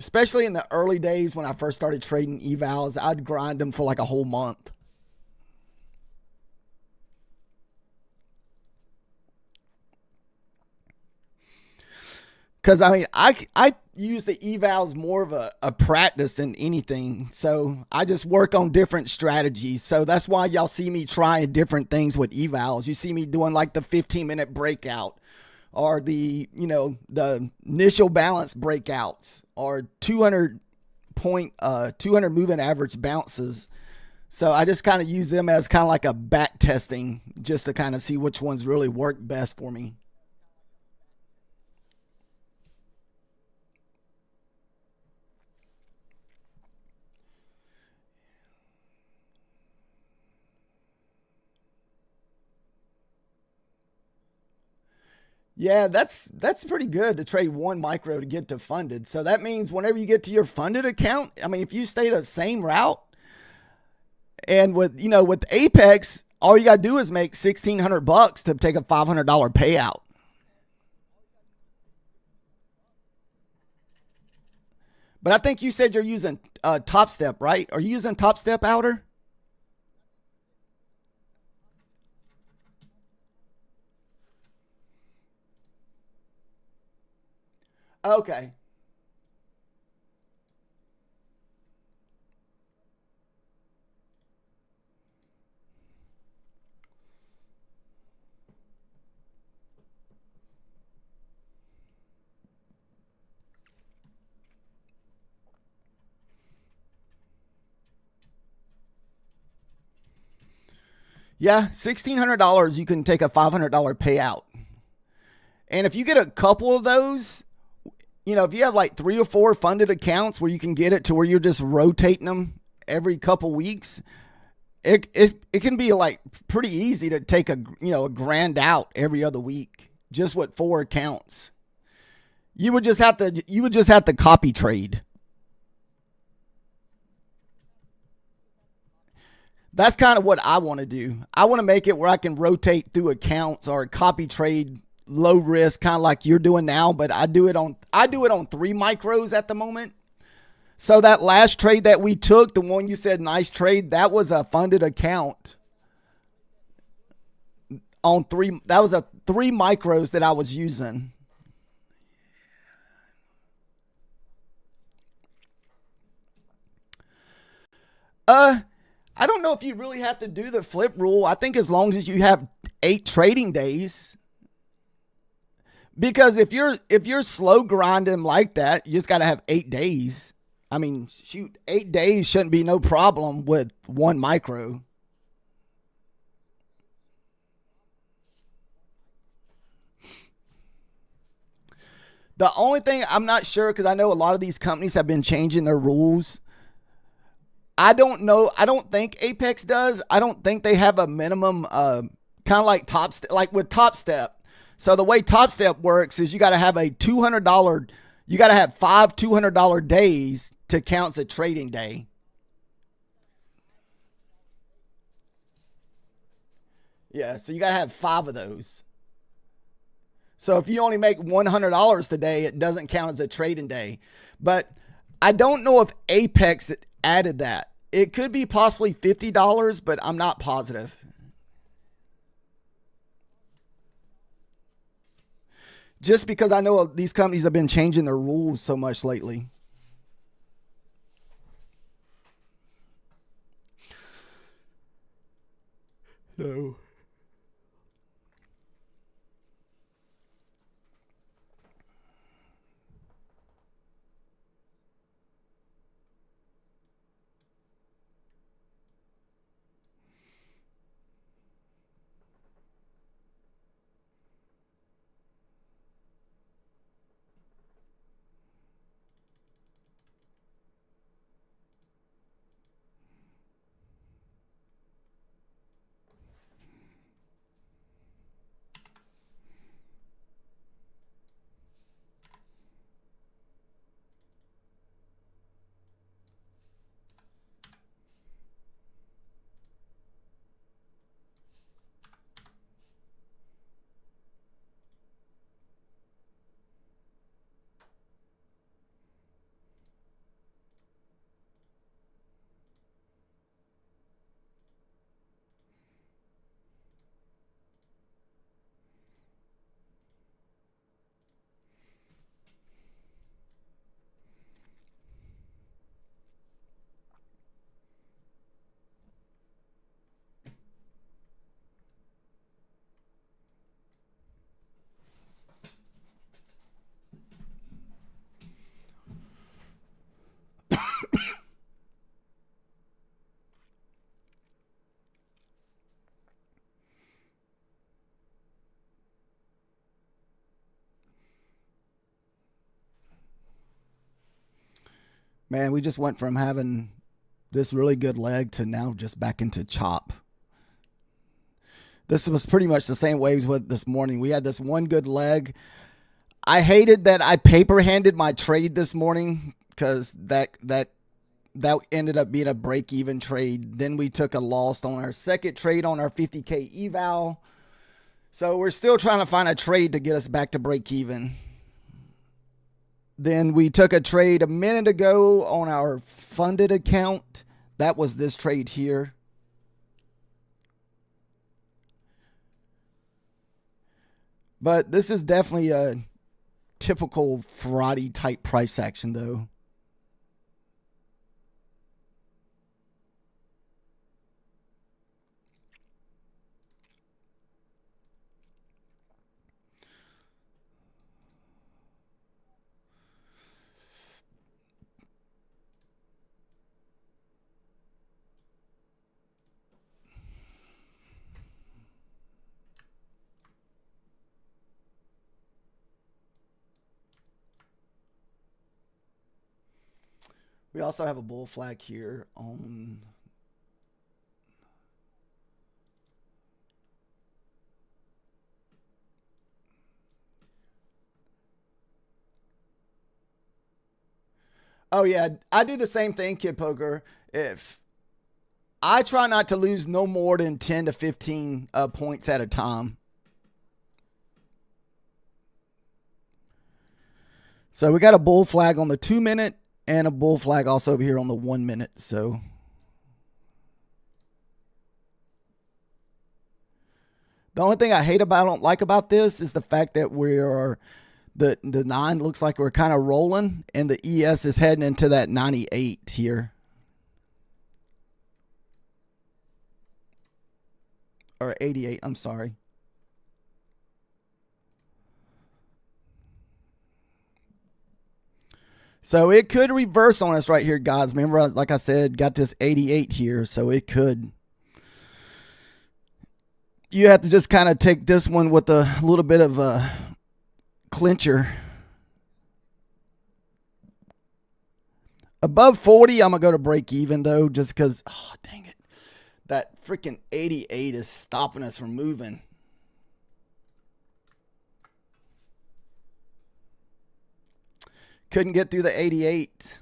Especially in the early days when I first started trading evals, I'd grind them for like a whole month. Because I mean, I use the evals more of a practice than anything. So I just work on different strategies. So that's why y'all see me trying different things with evals. You see me doing like the 15-minute breakout, or the, the initial balance breakouts, or 200 moving average bounces. So I just kind of use them as kind of like a back testing, just to kind of see which ones really work best for me. Yeah, that's pretty good to trade one micro to get to funded. So that means whenever you get to your funded account, I mean, if you stay the same route, and with Apex, all you gotta do is make $1,600 to take a $500 payout. But I think you said you're using Top Step, right? Are you using Top Step, Outer? Okay. Yeah, $1,600 you can take a $500 payout. And if you get a couple of those, if you have like 3 or 4 funded accounts where you can get it to where you're just rotating them every couple weeks, it can be like pretty easy to take a grand out every other week just with 4 accounts. You would just have to copy trade. That's kind of what I want to do. I want to make it where I can rotate through accounts or copy trade low risk, kind of like you're doing now, but I do it on 3 micros at the moment. So that last trade that we took, the one you said nice trade, that was a funded account on 3. That was a 3 micros that I was using. Uh I don't know if you really have to do the flip rule. I think as long as you have 8 trading days, because if you're slow grinding like that, you just got to have 8 days. I mean, shoot, 8 days shouldn't be no problem with 1 micro. The only thing I'm not sure, because I know a lot of these companies have been changing their rules. I don't know. I don't think Apex does. I don't think they have a minimum, kind of like like with Top Step. So the way Top Step works is you got to have a $200. You got to have 5 $200 days to count as a trading day. Yeah, so you got to have 5 of those. So if you only make $100 today, it doesn't count as a trading day. But I don't know if Apex added that. It could be possibly $50, but I'm not positive. Just because I know these companies have been changing their rules so much lately. No. Man, we just went from having this really good leg to now just back into chop. This was pretty much the same waves with this morning. We had this one good leg. I hated that I paper handed my trade this morning because that ended up being a break even trade. Then we took a loss on our second trade on our 50K eval. So we're still trying to find a trade to get us back to break even. Then we took a trade a minute ago on our funded account. That was this trade here. But this is definitely a typical Friday type price action though. We also have a bull flag here on Oh yeah, I do the same thing, Kid Poker. If I try not to lose no more than 10 to 15 points at a time. So we got a bull flag on the 2 minute and a bull flag also over here on the 1 minute. So the only thing I don't like about this is the fact that we are the 9 looks like we're kind of rolling and the ES is heading into that 98 here. Or 88, I'm sorry. So it could reverse on us right here, guys. Remember, like I said, got this 88 here, so it could. You have to just kind of take this one with a little bit of a clincher. Above 40, I'm going to go to break even, though, just because, oh, dang it. That freaking 88 is stopping us from moving. Couldn't get through the 88.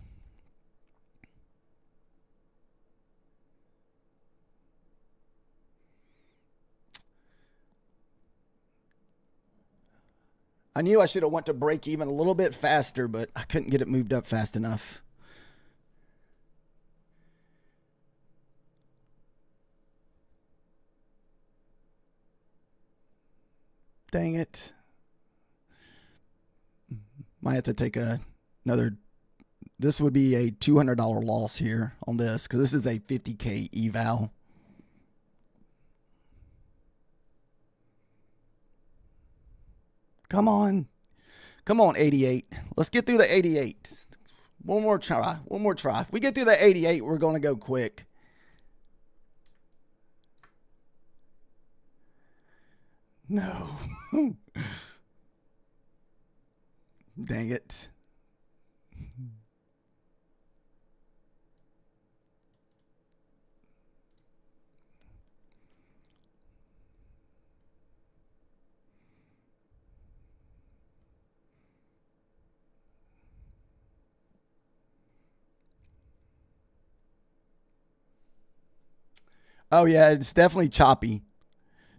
I knew I should have went to break even a little bit faster, but I couldn't get it moved up fast enough. Dang it. Might have to take another. This would be a $200 loss here on this because this is a 50K eval. Come on. Come on, 88. Let's get through the 88. One more try. One more try. If we get through the 88, we're going to go quick. No. Dang it. Oh, yeah, it's definitely choppy.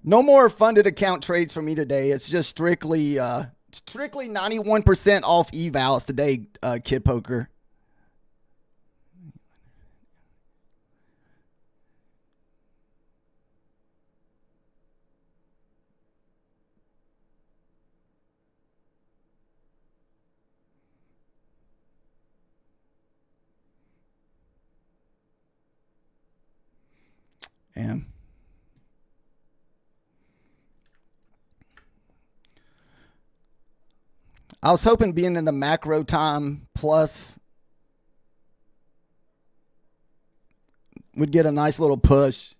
No more funded account trades for me today. It's just strictly 91% off evals today, Kid Poker. And I was hoping being in the macro time plus would get a nice little push.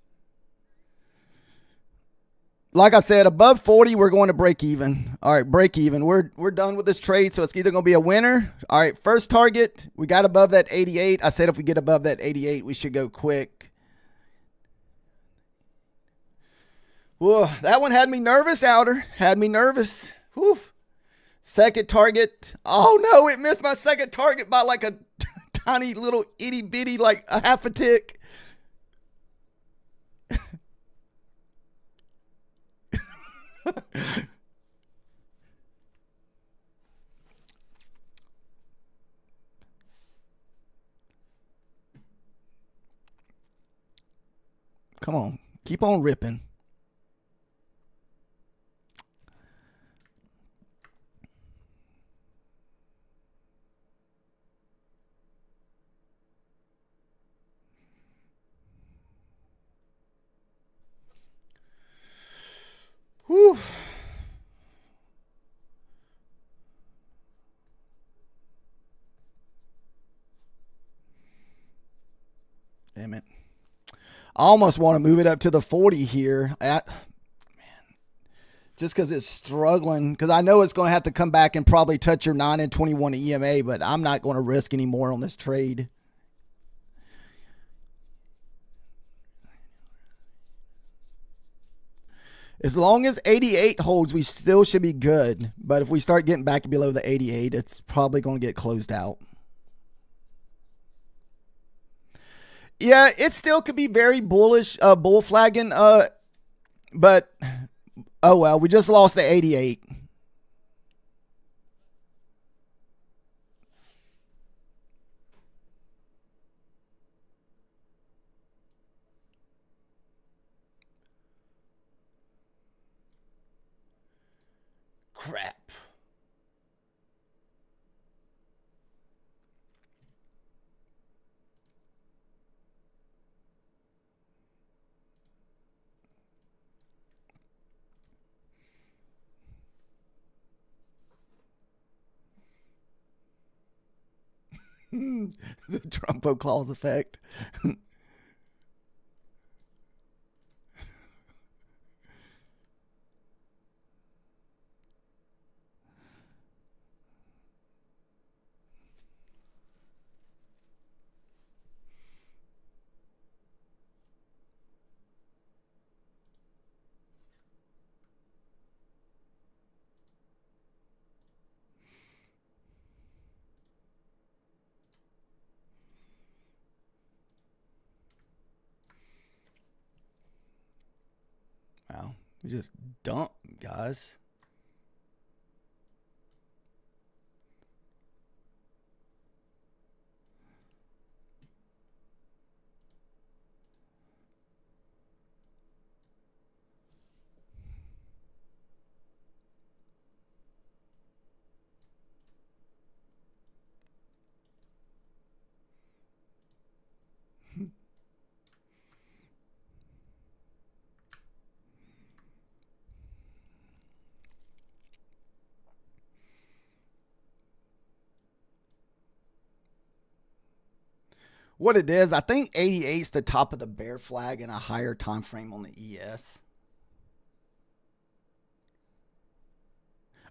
Like I said, above 40, we're going to break even. All right, break even. We're done with this trade, so it's either going to be a winner. All right, first target, we got above that 88. I said if we get above that 88, we should go quick. Whoa, that one had me nervous, Outer. Had me nervous. Whew. Second target. Oh, no, it missed my second target by like a tiny little itty bitty, like a half a tick. Come on. Keep on ripping. Whew. Damn it. I almost want to move it up to the 40 here. Just because it's struggling. Because I know it's going to have to come back and probably touch your 9 and 21 EMA, but I'm not going to risk any more on this trade. As long as 88 holds, we still should be good. But if we start getting back below the 88, it's probably going to get closed out. Yeah, it still could be very bullish, bull flagging. But, oh well, we just lost the 88. Crap. The Trumpo clause effect. Wow, we just dump, guys. What it is, I think 88 is the top of the bear flag in a higher time frame on the ES.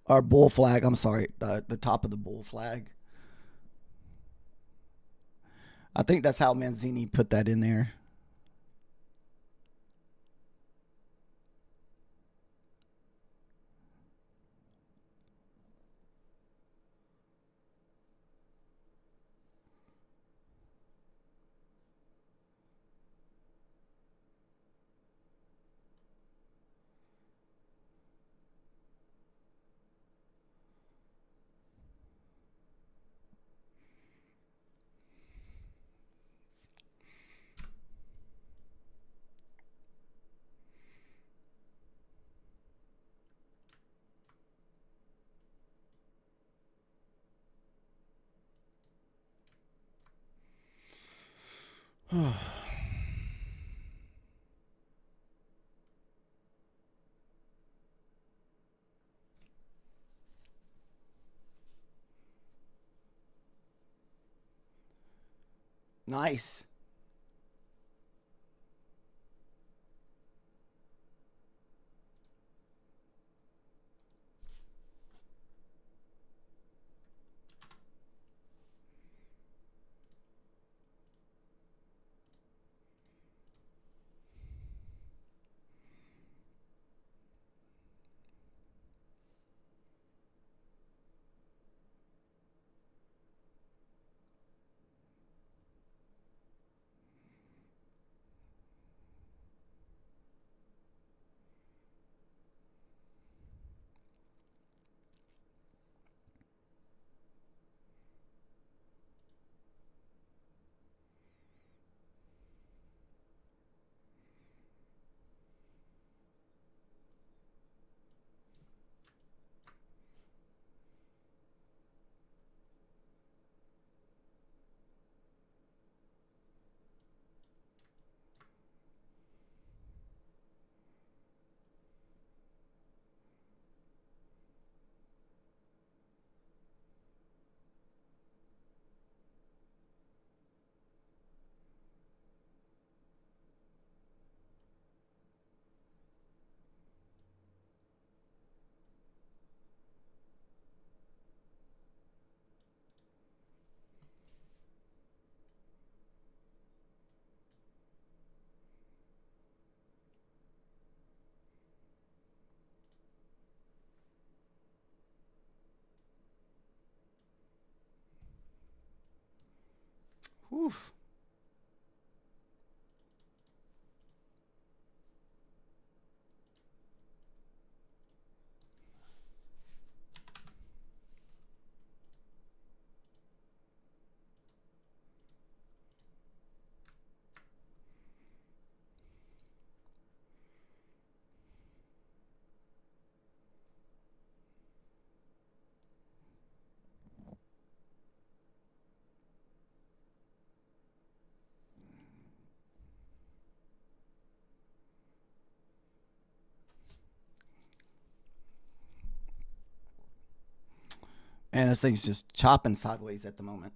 Or bull flag, I'm sorry, the top of the bull flag. I think that's how Manzini put that in there. Nice. Whew. Man, this thing's just chopping sideways at the moment.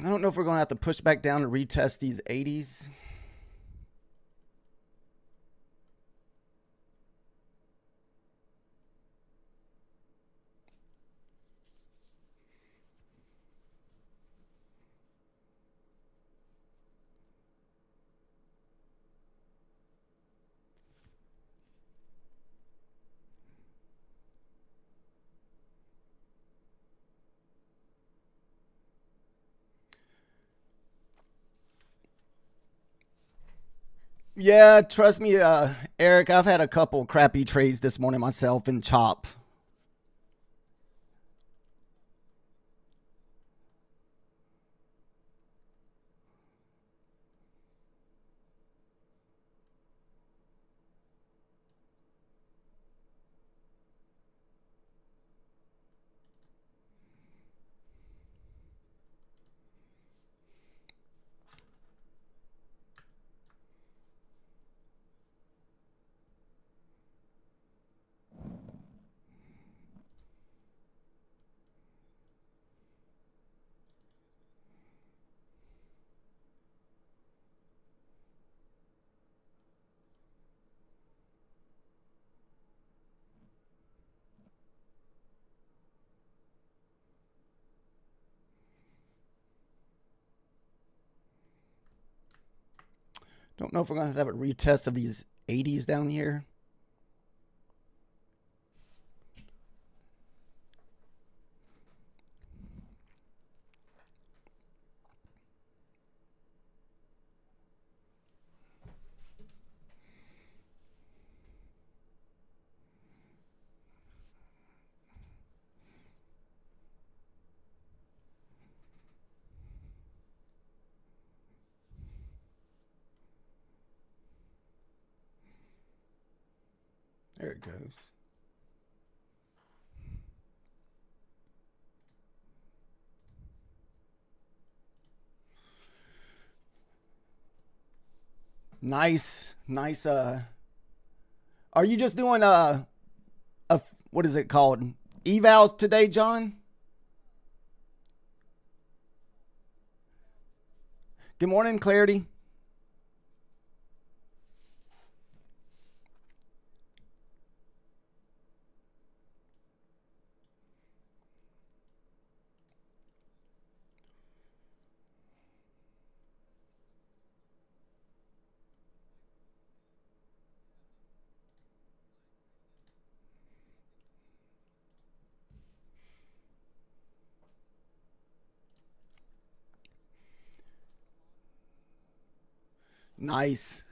I don't know if we're going to have to push back down to retest these 80s. Yeah, trust me, Eric, I've had a couple crappy trades this morning myself in chop. Don't know if we're going to have a retest of these 80s down here. There it goes. Nice. Are you just doing what is it called? Evals today, John? Good morning, Clarity. Nice.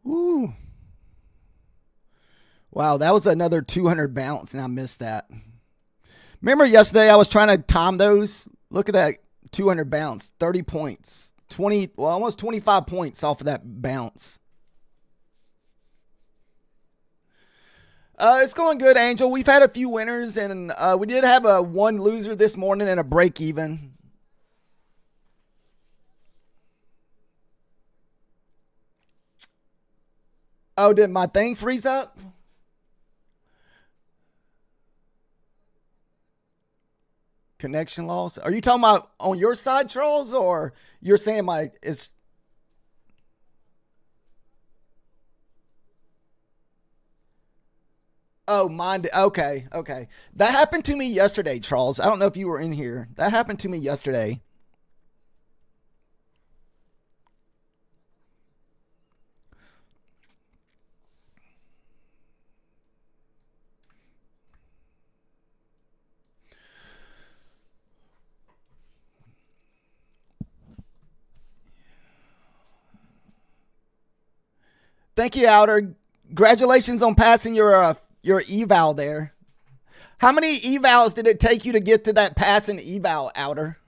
Ooh. Wow, that was another 200 bounce, and I missed that. Remember yesterday I was trying to time those? Look at that 200 bounce, 30 points, almost 25 points off of that bounce. It's going good, Angel. We've had a few winners, and we did have a one loser this morning and a break even. Oh, did my thing freeze up? Connection loss. Are you talking about on your side, Charles, or you're saying it's? Oh, mine. Okay. That happened to me yesterday, Charles. I don't know if you were in here. That happened to me yesterday. Thank you, Outer. Congratulations on passing your eval there. How many evals did it take you to get to that passing eval, Outer?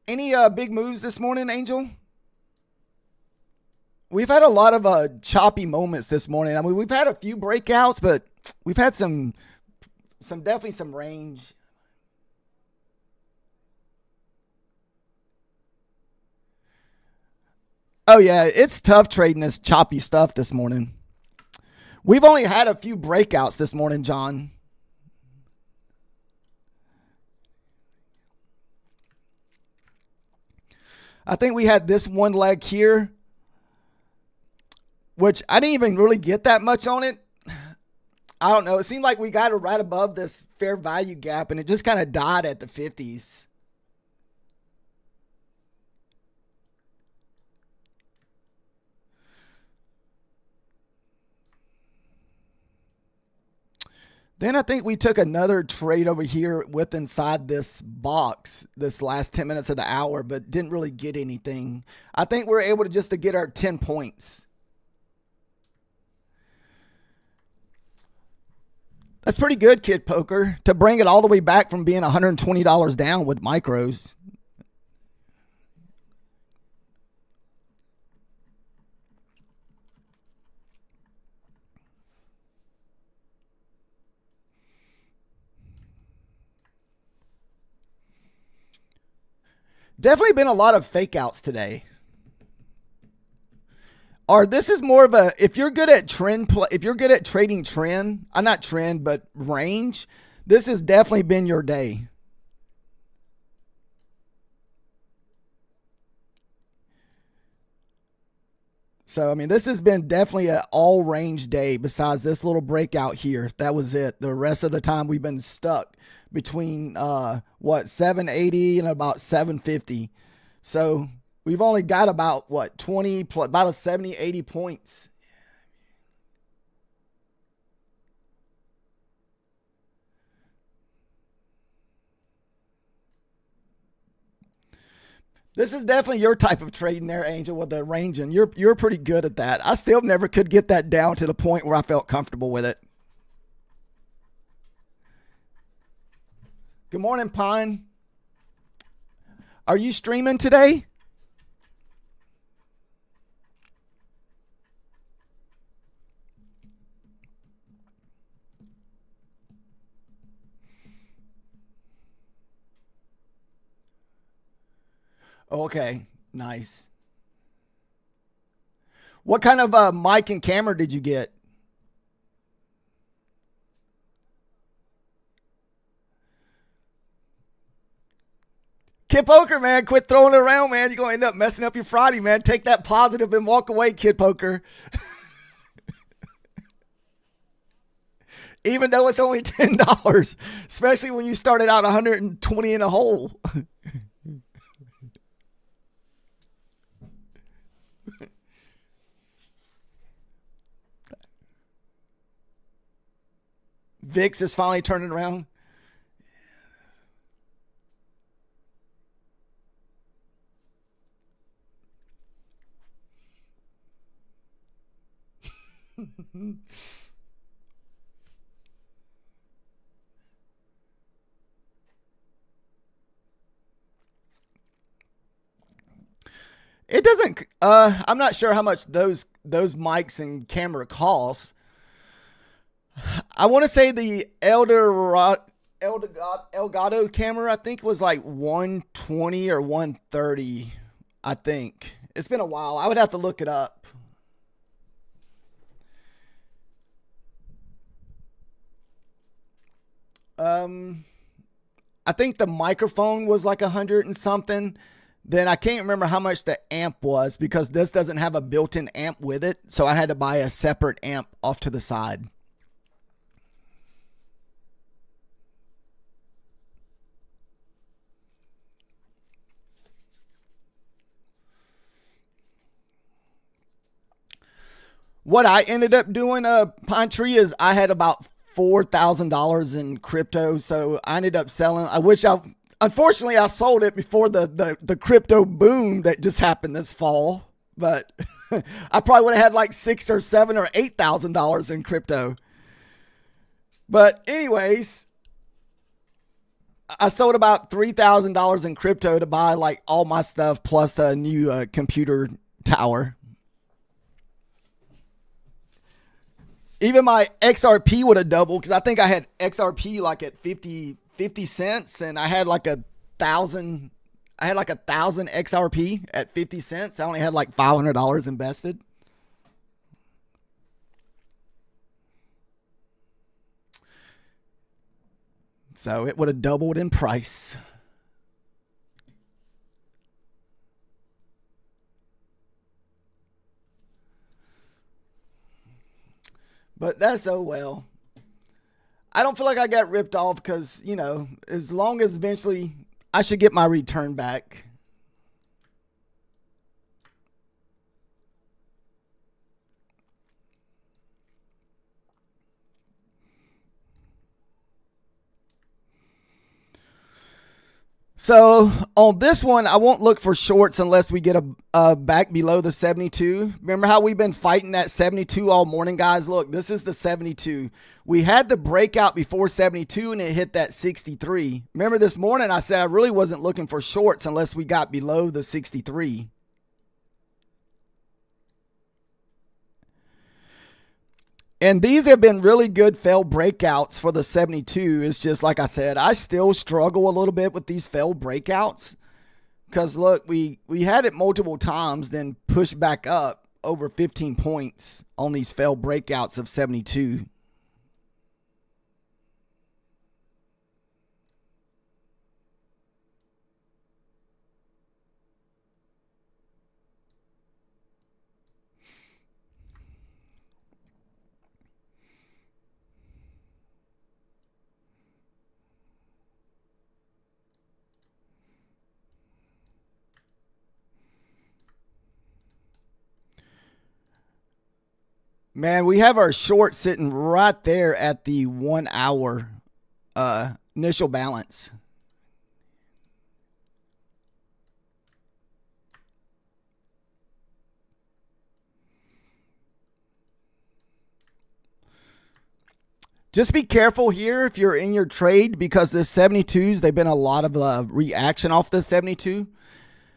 Any big moves this morning, Angel? We've had a lot of choppy moments this morning. I mean, we've had a few breakouts, but we've had some definitely some range. Oh yeah, it's tough trading this choppy stuff this morning. We've only had a few breakouts this morning, John. I think we had this one leg here, which I didn't even really get that much on it. I don't know. It seemed like we got it right above this fair value gap, and it just kind of died at the 50s. Then I think we took another trade over here with inside this box this last 10 minutes of the hour, but didn't really get anything. I think we're able to just to get our 10 points. That's pretty good, Kid Poker, to bring it all the way back from being $120 down with micros. Definitely been a lot of fake outs today. Or this is more of a, if you're good at if you're good at trading trend, not trend, but range, this has definitely been your day. So, I mean, this has been definitely an all range day besides this little breakout here. That was it. The rest of the time we've been stuck between, 780 and about 750. So we've only got about, about a 70, 80 points. This is definitely your type of trading there, Angel, with the ranging. You're pretty good at that. I still never could get that down to the point where I felt comfortable with it. Good morning, Pine. Are you streaming today? Okay, nice. What kind of mic and camera did you get? Kid Poker, man, quit throwing it around, man. You're going to end up messing up your Friday, man. Take that positive and walk away, Kid Poker. Even though it's only $10, especially when you started out 120 in a hole. VIX is finally turning around. It doesn't. I'm not sure how much those mics and camera cost. I want to say the Elgato camera, I think, was like 120 or 130. I think it's been a while. I would have to look it up. I think the microphone was like 100 and something. Then I can't remember how much the amp was because this doesn't have a built-in amp with it. So I had to buy a separate amp off to the side. What I ended up doing, Pine Tree, is I had about $4,000 in crypto. So I ended up selling. Unfortunately, I sold it before the crypto boom that just happened this fall. But I probably would have had like $6,000 or $7,000 or $8,000 in crypto. But anyways, I sold about $3,000 in crypto to buy like all my stuff plus a new computer tower. Even my XRP would have doubled because I think I had XRP like at 50 cents and I had like 1,000 XRP at 50 cents. I only had like $500 invested. So it would have doubled in price. But that's oh well. I don't feel like I got ripped off because, as long as eventually I should get my return back. So on this one, I won't look for shorts unless we get a back below the 72. Remember how we've been fighting that 72 all morning, guys? Look, this is the 72. We had the breakout before 72 and it hit that 63. Remember this morning I said I really wasn't looking for shorts unless we got below the 63. And these have been really good failed breakouts for the 72. It's just like I said, I still struggle a little bit with these failed breakouts. Because look, we had it multiple times, then pushed back up over 15 points on these failed breakouts of 72. Man, we have our short sitting right there at the 1 hour initial balance. Just be careful here if you're in your trade because this 72s, they've been a lot of reaction off this 72.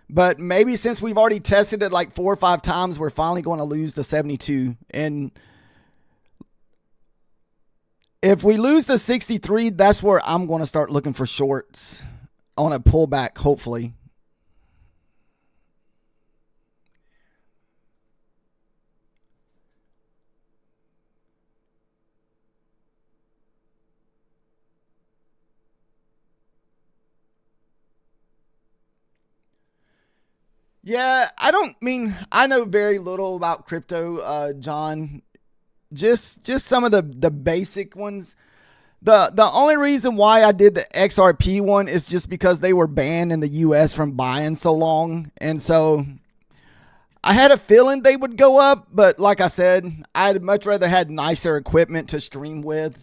But maybe since we've already tested it like 4 or 5 times, we're finally going to lose the 72. And if we lose the 63, that's where I'm going to start looking for shorts on a pullback, hopefully. Yeah, I know very little about crypto, John. Just some of the basic ones. The only reason why I did the XRP one is just because they were banned in the US from buying so long. And so I had a feeling they would go up, but like I said, I'd much rather had nicer equipment to stream with.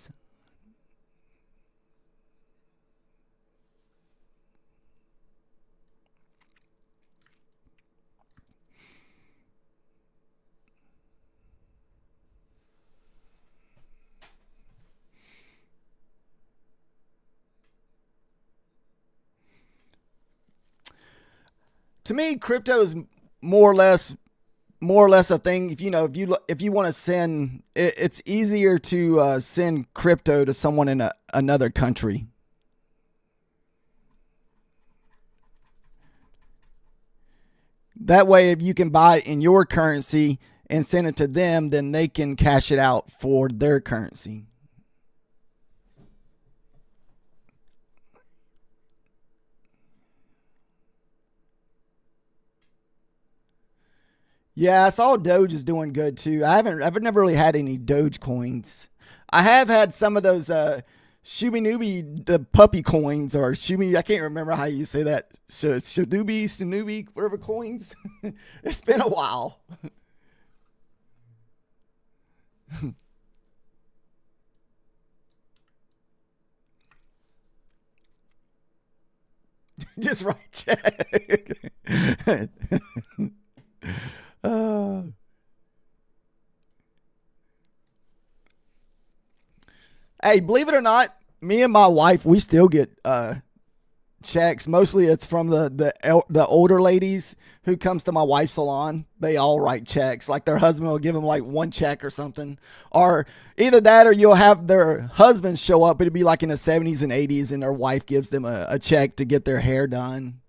To me, crypto is more or less a thing. If you want to send, it's easier to send crypto to someone in another country. That way, if you can buy it in your currency and send it to them, then they can cash it out for their currency. Yeah, I saw Doge is doing good too. I've never really had any Doge coins. I have had some of those Shubi Nubi, the puppy coins, or Shubi, I can't remember how you say that. Shanubi, whatever coins. It's been a while. Just write check. uh, Hey, believe it or not, me and my wife, we still get checks. Mostly it's from the older ladies who comes to my wife's salon. They all write checks. Like their husband will give them like one check or something. Or either that or you'll have their husbands show up. It'll be like in the 70s and 80s and their wife gives them a check to get their hair done.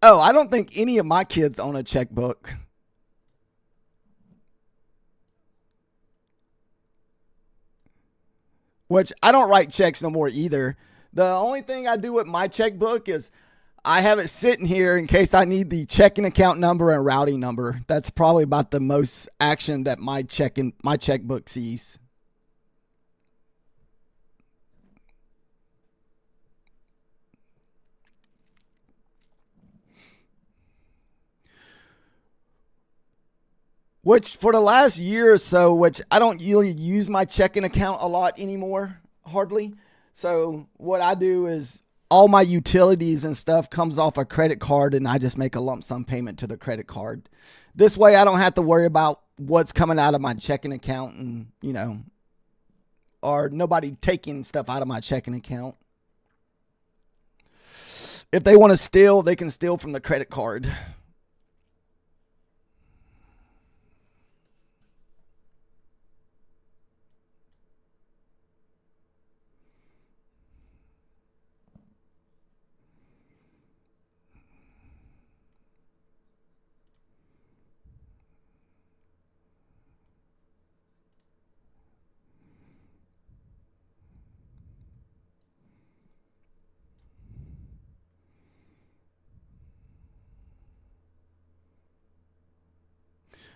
Oh, I don't think any of my kids own a checkbook. which I don't write checks no more either. The only thing I do with my checkbook is I have it sitting here in case I need the checking account number and routing number. That's probably about the most action that my checkbook sees. Which for the last year or so, which I don't really use my checking account a lot anymore, hardly. So what I do is all my utilities and stuff comes off a credit card, and I just make a lump sum payment to the credit card. This way I don't have to worry about what's coming out of my checking account and, you know, or nobody taking stuff out of my checking account. If they want to steal, they can steal from the credit card.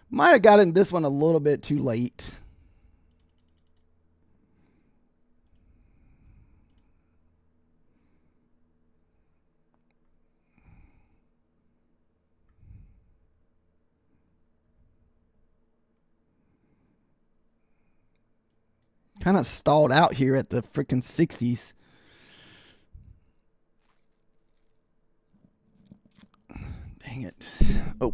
Might have gotten this one a little bit too late. Kind of stalled out here at the freaking 60s. Dang it. Oh.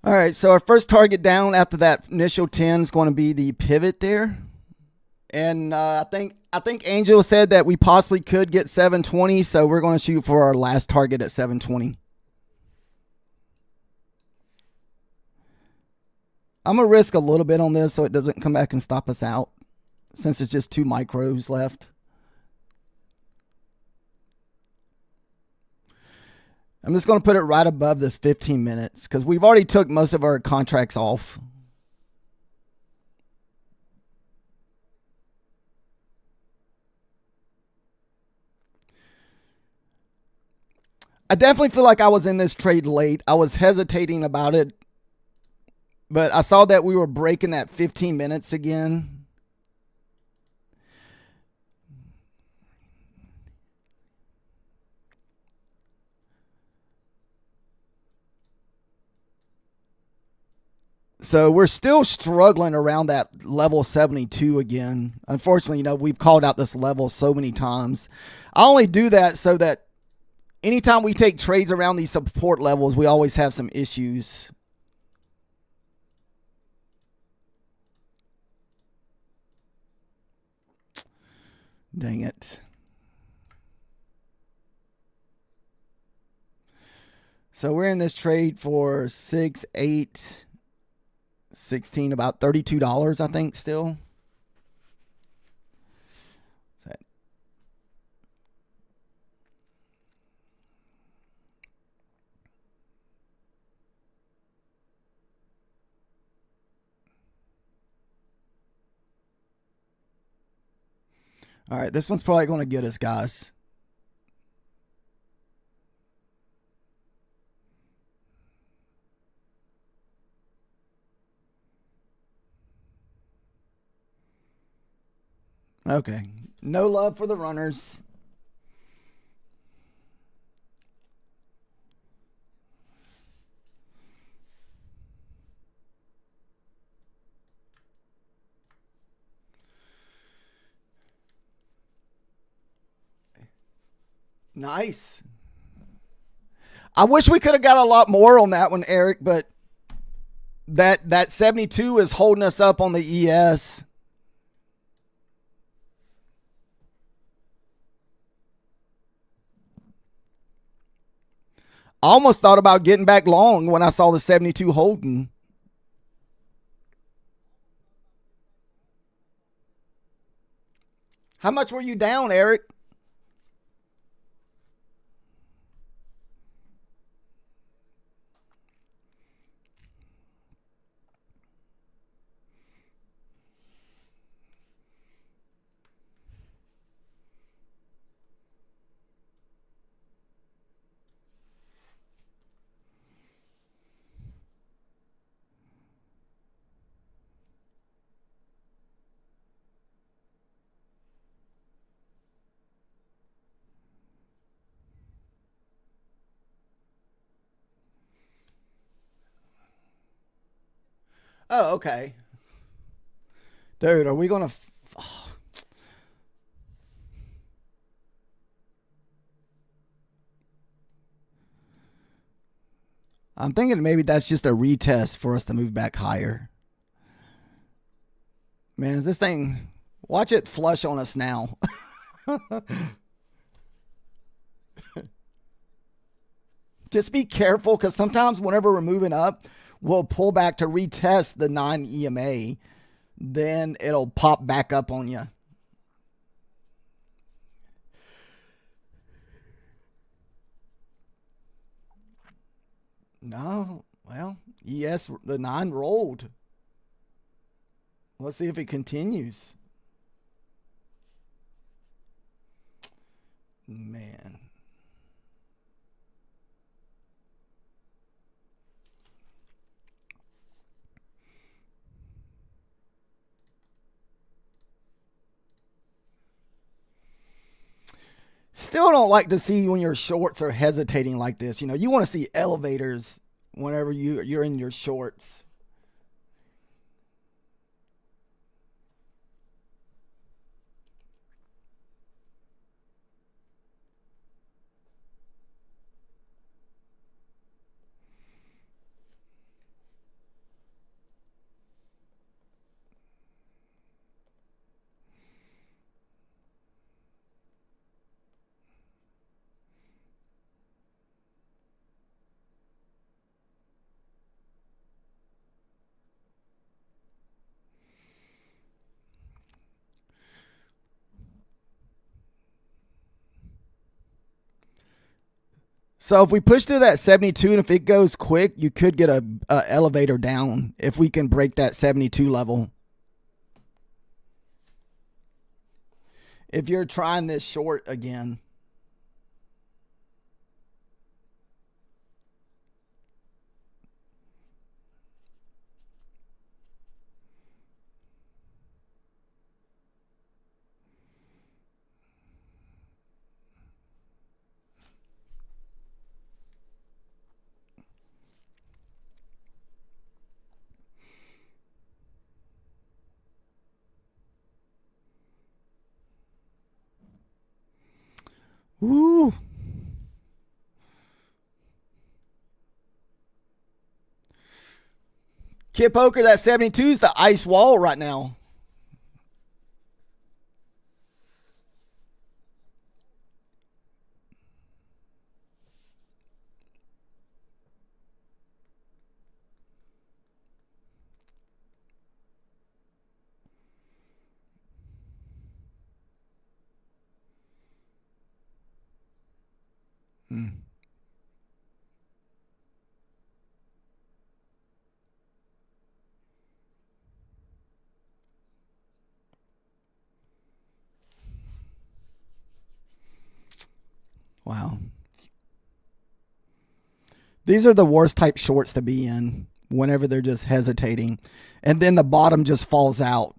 All right, so our first target down after that initial 10 is going to be the pivot there. And I think Angel said that we possibly could get 720, so we're going to shoot for our last target at 720. I'm going to risk a little bit on this so it doesn't come back and stop us out, since it's just 2 micros left. I'm just going to put it right above this 15 minutes because we've already took most of our contracts off. I definitely feel like I was in this trade late. I was hesitating about it, but I saw that we were breaking that 15 minutes again. So we're still struggling around that level 72 again. Unfortunately, you know, we've called out this level so many times. I only do that so that anytime we take trades around these support levels, we always have some issues. Dang it. So we're in this trade for 6, 8, 16, about $32, I think, still. All right, this one's probably going to get us, guys. Okay, no love for the runners. Nice. I wish we could have got a lot more on that one, Eric, but that 72 is holding us up on the ES. I almost thought about getting back long when I saw the 72 holding. How much were you down, Eric? Oh, okay. Dude, are we going to... Oh. I'm thinking maybe that's just a retest for us to move back higher. Man, is this thing... Watch it flush on us now. Just be careful, because sometimes whenever we're moving up, we'll pull back to retest the 9 EMA. Then it'll pop back up on you. No, well, ES, the 9 rolled. Let's see if it continues. Man. Still don't like to see when your shorts are hesitating like this. You know, you want to see elevators whenever you're in your shorts. So if we push to that 72, and if it goes quick, you could get a elevator down if we can break that 72 level. If you're trying this short again. Woo. Kid Poker, that 72 is the ice wall right now. Hmm. Wow. These are the worst type shorts to be in whenever they're just hesitating. And then the bottom just falls out.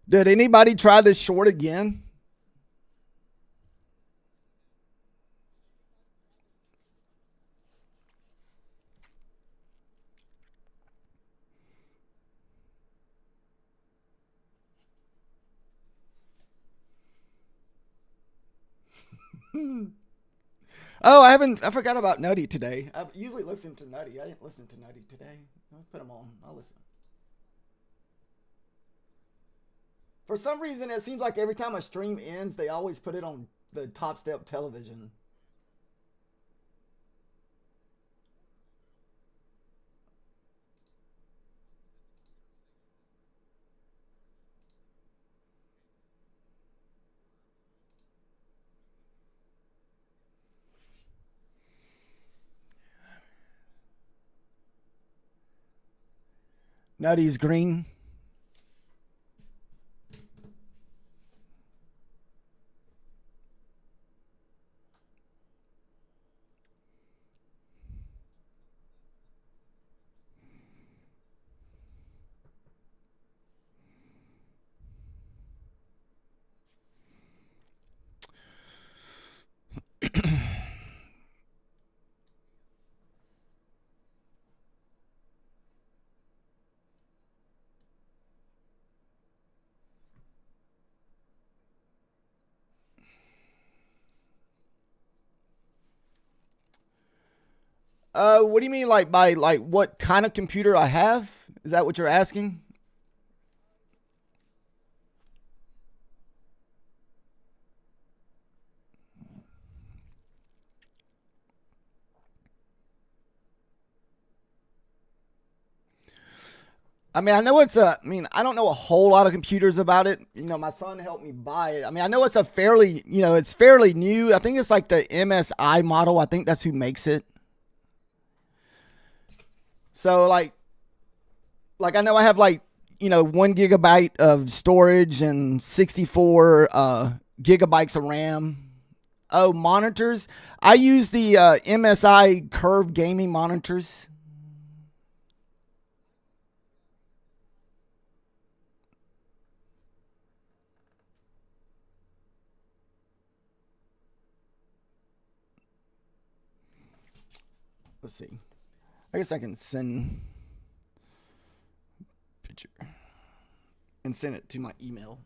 Did anybody try this short again? Oh, I forgot about Nutty today. I usually listen to Nutty. I didn't listen to Nutty today. I'll put him on. I'll listen. For some reason, it seems like every time a stream ends, they always put it on the Top Step television. Nutty's green. What do you mean, like by like what kind of computer I have? Is that what you're asking? I mean, I know it's a. I mean, I don't know a whole lot of computers about it. You know, my son helped me buy it. I mean, I know it's a fairly, it's fairly new. I think it's like the MSI model. I think that's who makes it. So like I know I have like 1 gigabyte of storage and 64 gigabytes of RAM. Oh, monitors. I use the MSI Curve gaming monitors. Let's see. I guess I can send a picture and send it to my email.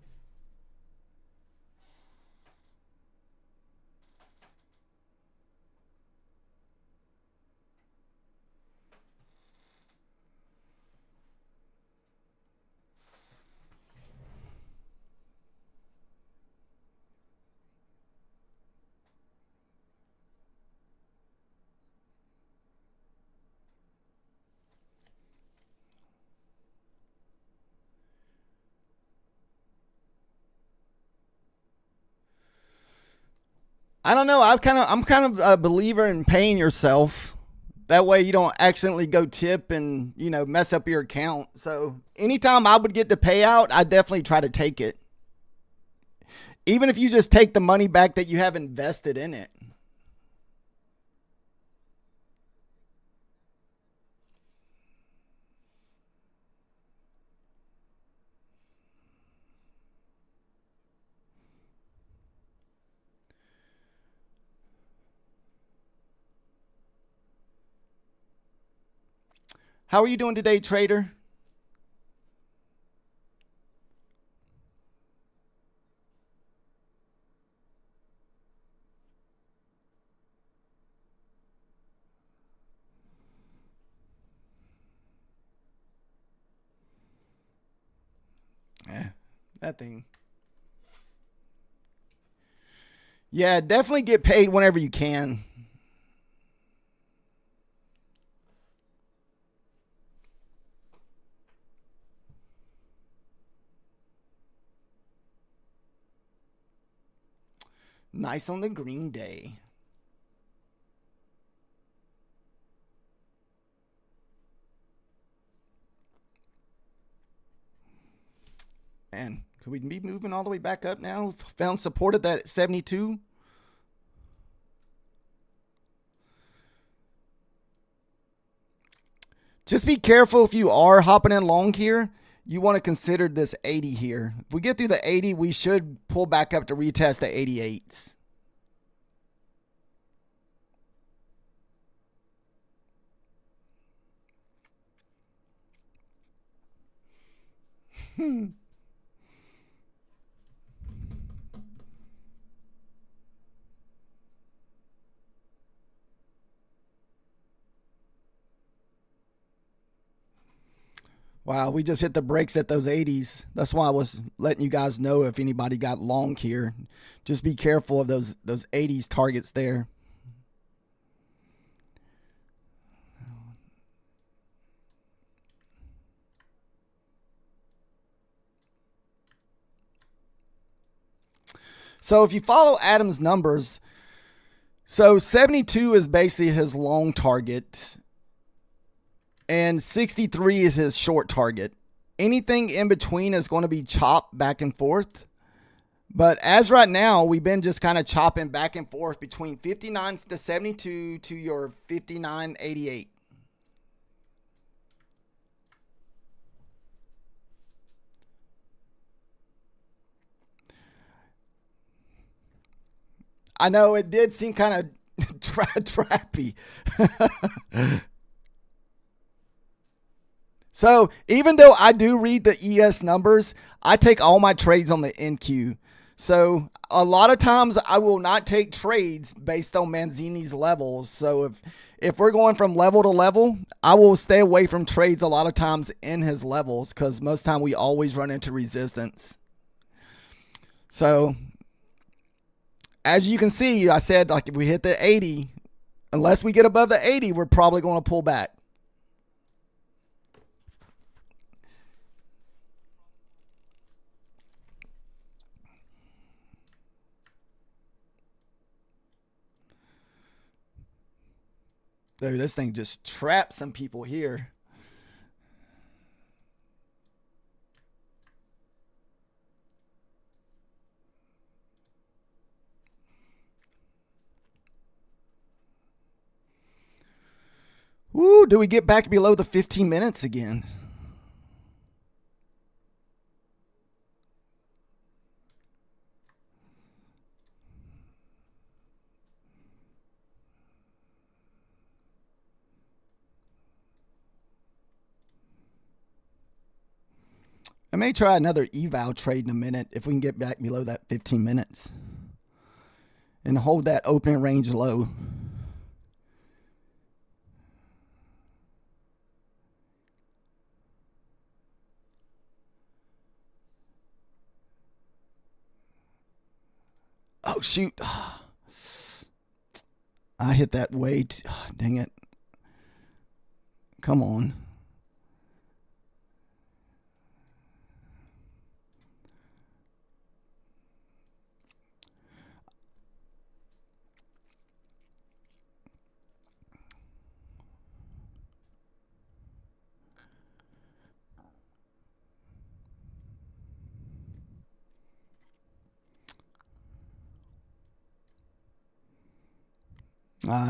I don't know. I'm kind of a believer in paying yourself. That way you don't accidentally go tip and, mess up your account. So anytime I would get the payout, I definitely try to take it. Even if you just take the money back that you have invested in it. How are you doing today, trader? That thing. Yeah, definitely get paid whenever you can. Nice on the green day. Man, could we be moving all the way back up now? Found support at that 72. Just be careful if you are hopping in long here. You want to consider this 80 here. If we get through the 80, we should pull back up to retest the 88s. Wow, we just hit the brakes at those 80s. That's why I was letting you guys know if anybody got long here. Just be careful of those 80s targets there. So if you follow Adam's numbers, so 72 is basically his long target and 63 is his short target. Anything in between is going to be chopped back and forth. But as right now, we've been just kind of chopping back and forth between 59 to 72 to your 59.88. I know it did seem kind of trappy. So even though I do read the ES numbers, I take all my trades on the NQ. So a lot of times I will not take trades based on Manzini's levels. So if we're going from level to level, I will stay away from trades a lot of times in his levels because most time we always run into resistance. So as you can see, I said like if we hit the 80, unless we get above the 80, we're probably going to pull back. Dude, this thing just trapped some people here. Woo, do we get back below the 15 minutes again? I may try another eval trade in a minute if we can get back below that 15 minutes and hold that opening range low. Oh, shoot. I hit that way too. Oh, dang it. Come on.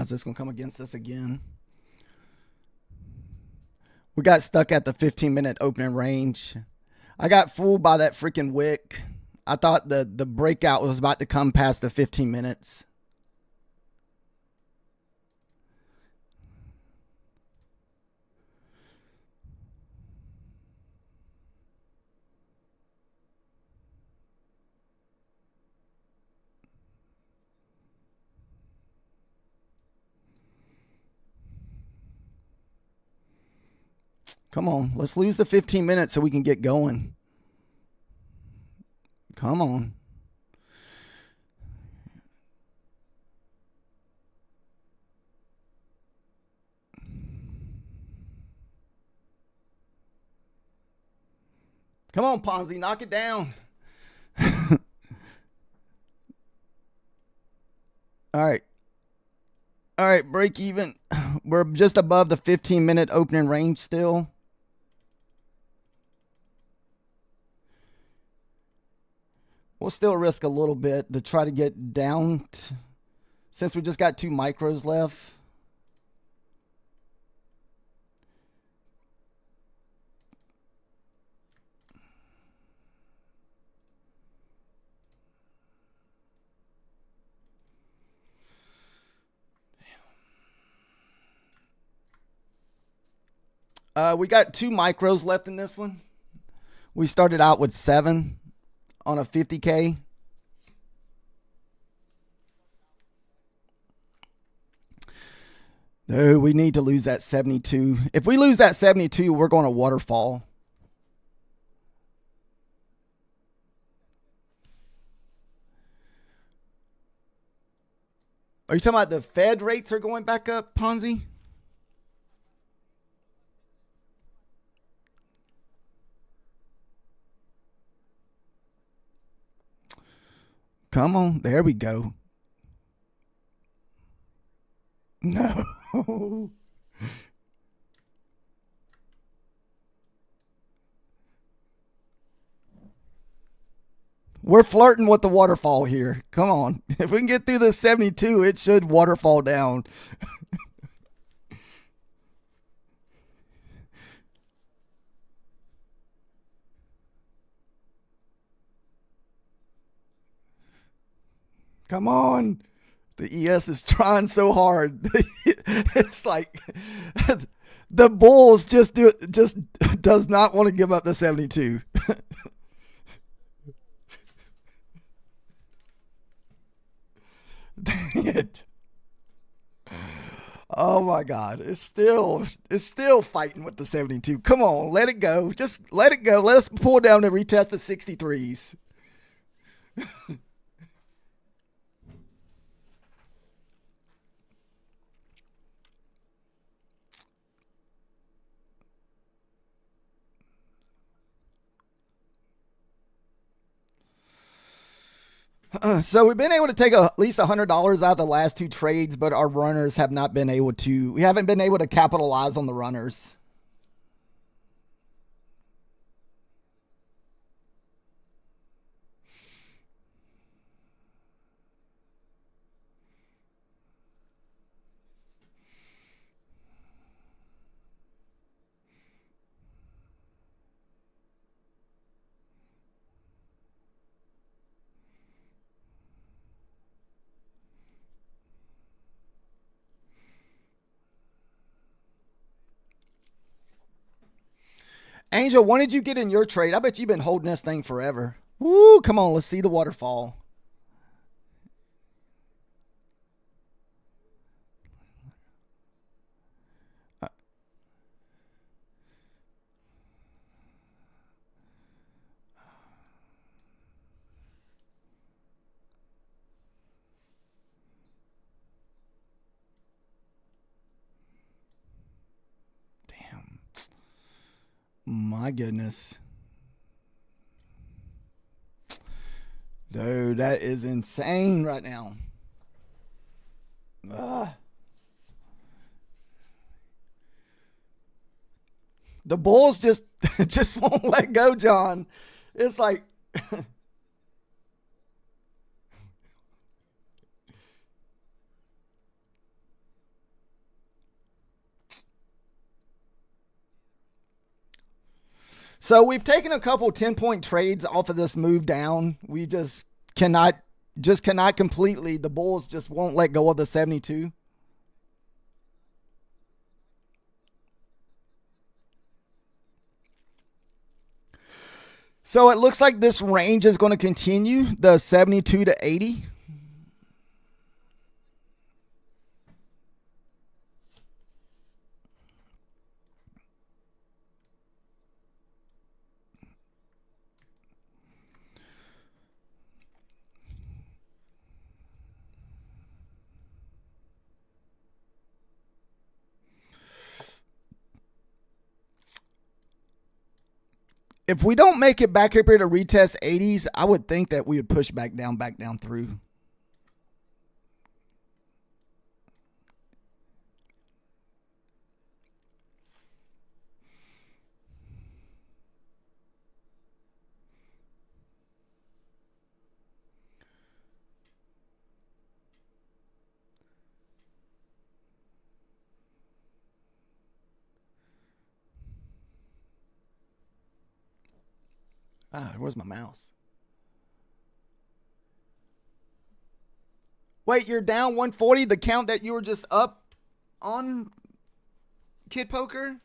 Is this going to come against us again? We got stuck at the 15-minute opening range. I got fooled by that freaking wick. I thought the breakout was about to come past the 15 minutes. Come on, let's lose the 15 minutes so we can get going. Come on. Come on, Ponzi, knock it down. All right. All right, break even. We're just above the 15-minute opening range still. We'll still risk a little bit to try to get down since we just got 2 micros left. We got 2 micros left in this one. We started out with 7 on a 50K. No, we need to lose that 72. If we lose that 72, we're going to waterfall. Are you talking about the Fed rates are going back up, Ponzi? Come on. There we go. No. We're flirting with the waterfall here. Come on. If we can get through the 72, it should waterfall down. Come on. The ES is trying so hard. It's like the Bulls just does not want to give up the 72. Dang it. Oh my God. It's still fighting with the 72. Come on, let it go. Just let it go. Let us pull down and retest the 63s. So we've been able to take at least $100 out of the last two trades, but our runners have not been able to. We haven't been able to capitalize on the runners. Angel, when did you get in your trade? I bet you've been holding this thing forever. Woo, come on, let's see the waterfall. Damn. My goodness. Dude, that is insane right now. The Bulls just won't let go, John. It's like so we've taken a couple 10-point trades off of this move down. We cannot completely. The Bulls just won't let go of the 72. So it looks like this range is going to continue, the 72 to 80. If we don't make it back up here to retest 80s, I would think that we would push back down through. Where's my mouse? Wait, you're down 140, the count that you were just up on, Kid Poker?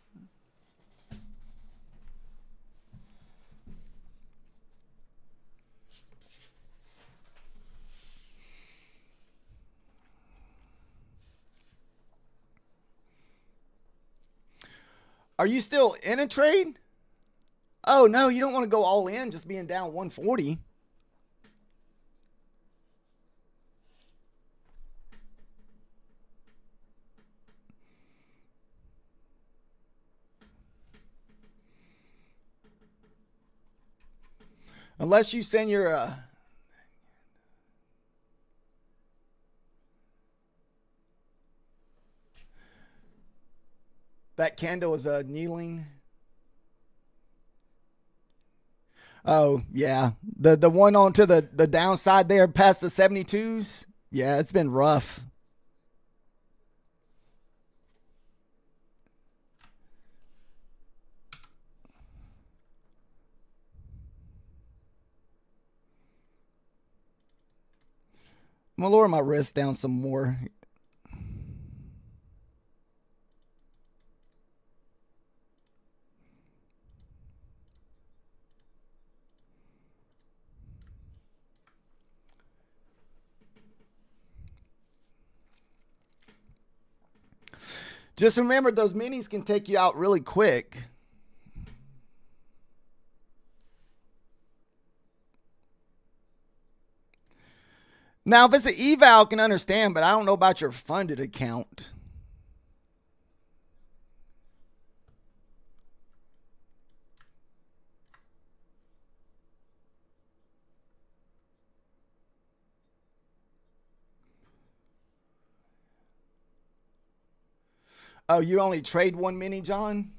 Are you still in a trade? Oh, no, you don't want to go all in just being down 140. Unless you send your that candle is kneeling. Oh yeah, the one on to the downside there past the 72s. Yeah, it's been rough. I'm gonna lower my wrist down some more. Just remember, those minis can take you out really quick. Now, if it's an eval, I can understand, but I don't know about your funded account. Oh, you only trade one mini, John?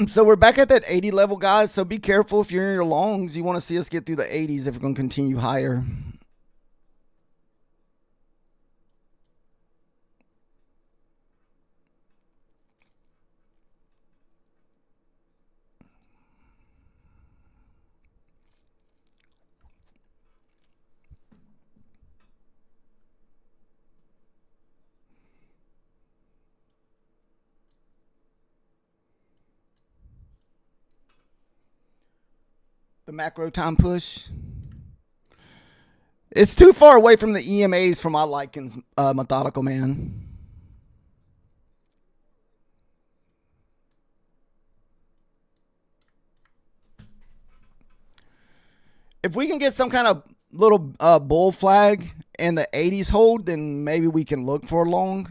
So we're back at that 80 level, guys. So be careful if you're in your longs. You want to see us get through the 80s if we're going to continue higher. The macro time push. It's too far away from the EMAs for my likings, methodical man. If we can get some kind of little bull flag and the 80s hold, then maybe we can look for a long.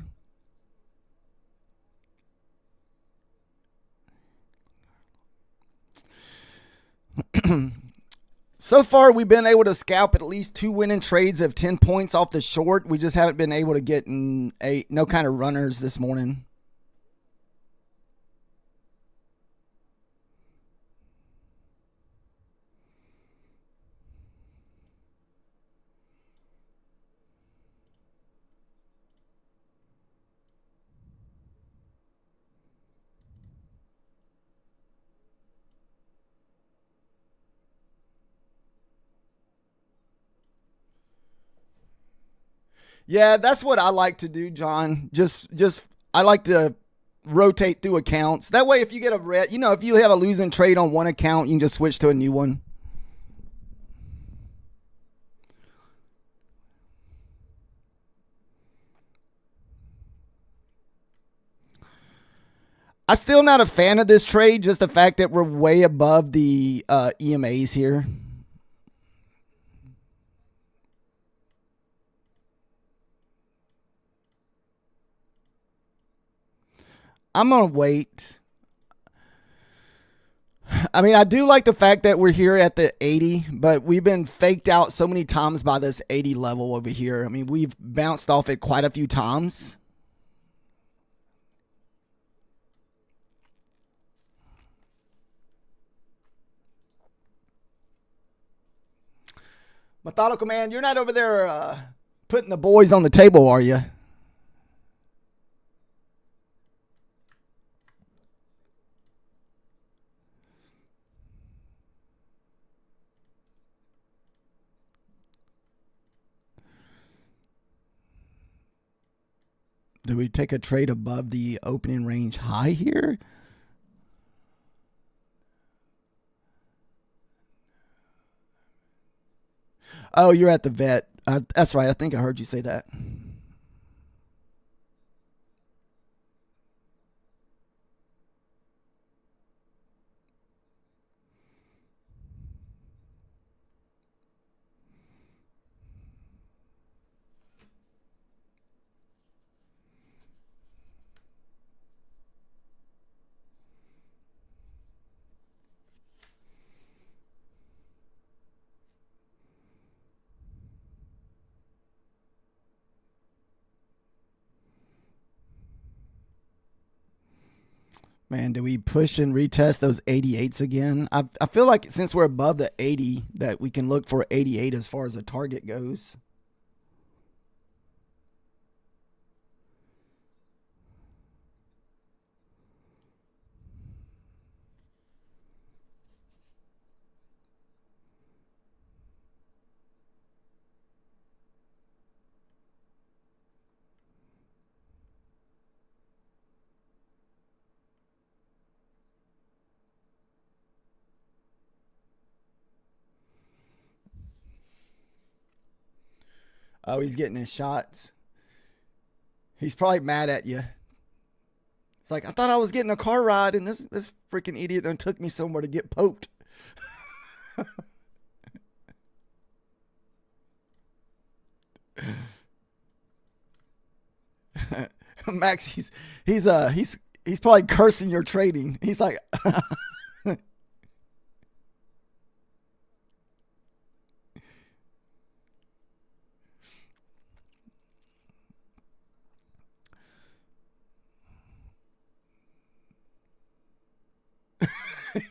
So far, we've been able to scalp at least 2 winning trades of 10 points off the short. We just haven't been able to get no kind of runners this morning. Yeah, that's what I like to do, John. Just I like to rotate through accounts. That way, if you get a red, if you have a losing trade on one account, you can just switch to a new one. I'm still not a fan of this trade. Just the fact that we're way above the EMAs here. I'm going to wait. I mean, I do like the fact that we're here at the 80, but we've been faked out so many times by this 80 level over here. I mean, we've bounced off it quite a few times. Methodical man, you're not over there putting the boys on the table, are you? Do we take a trade above the opening range high here? Oh, you're at the vet. That's right. I think I heard you say that. Man, do we push and retest those 88s again? I feel like since we're above the 80, that we can look for 88 as far as the target goes. Oh, he's getting his shots. He's probably mad at you. It's like, I thought I was getting a car ride, and this freaking idiot done took me somewhere to get poked. Max, he's probably cursing your trading. He's like,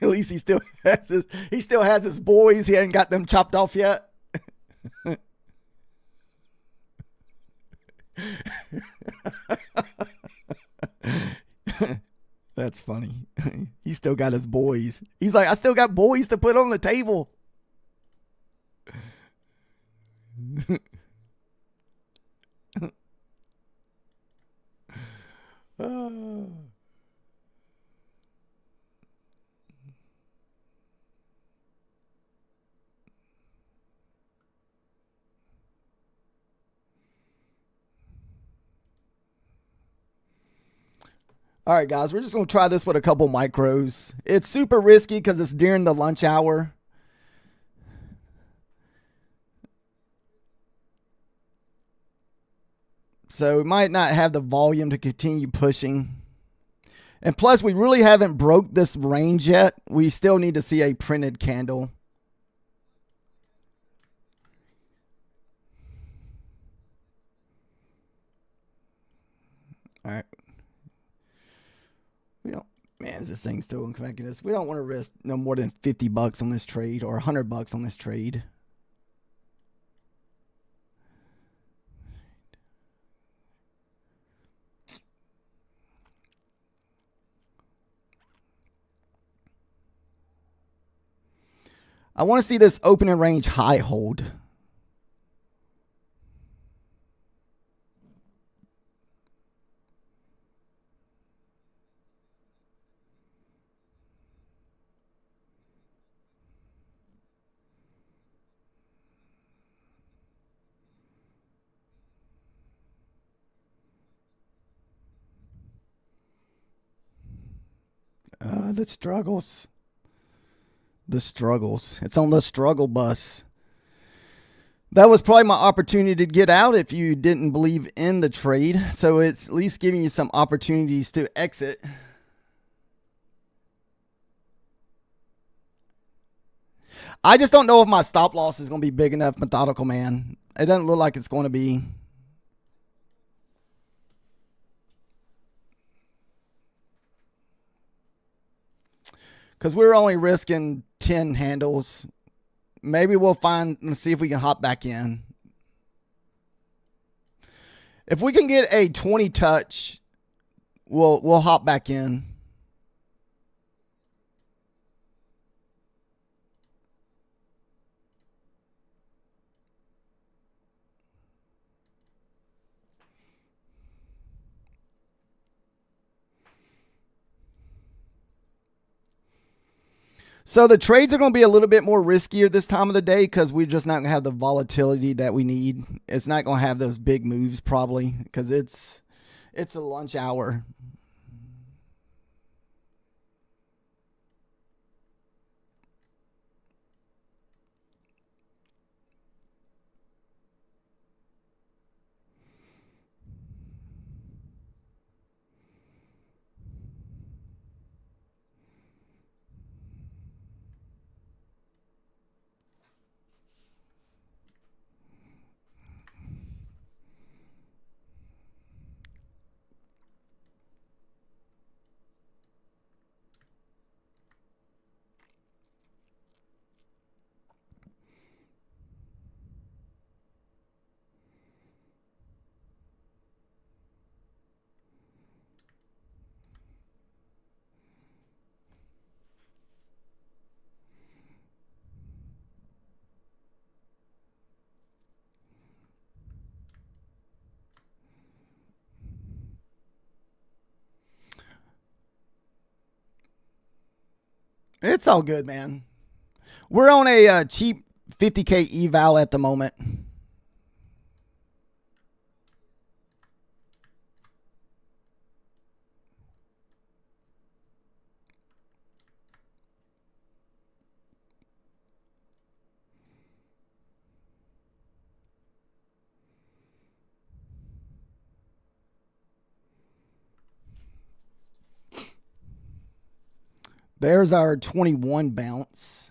at least he still has his boys. He ain't got them chopped off yet. That's funny. He still got his boys. He's like, I still got boys to put on the table. All right, guys, we're just going to try this with a couple micros. It's super risky because it's during the lunch hour. So we might not have the volume to continue pushing. And plus, we really haven't broke this range yet. We still need to see a printed candle. All right. We don't, man, is this thing still connecting us? We don't want to risk no more than $50 on this trade or $100 on this trade. I want to see this opening range high hold. The struggles. The struggles. It's on the struggle bus. That was probably my opportunity to get out if you didn't believe in the trade. So it's at least giving you some opportunities to exit. I just don't know if my stop loss is going to be big enough, methodical man. It doesn't look like it's going to be. Because we're only risking 10 handles. Maybe we'll find and see if we can hop back in. If we can get a 20 touch, we'll hop back in. So the trades are going to be a little bit more riskier this time of the day because we're just not going to have the volatility that we need. It's not going to have those big moves probably because it's a lunch hour. It's all good, man. We're on a cheap 50K eval at the moment. There's our 21 bounce.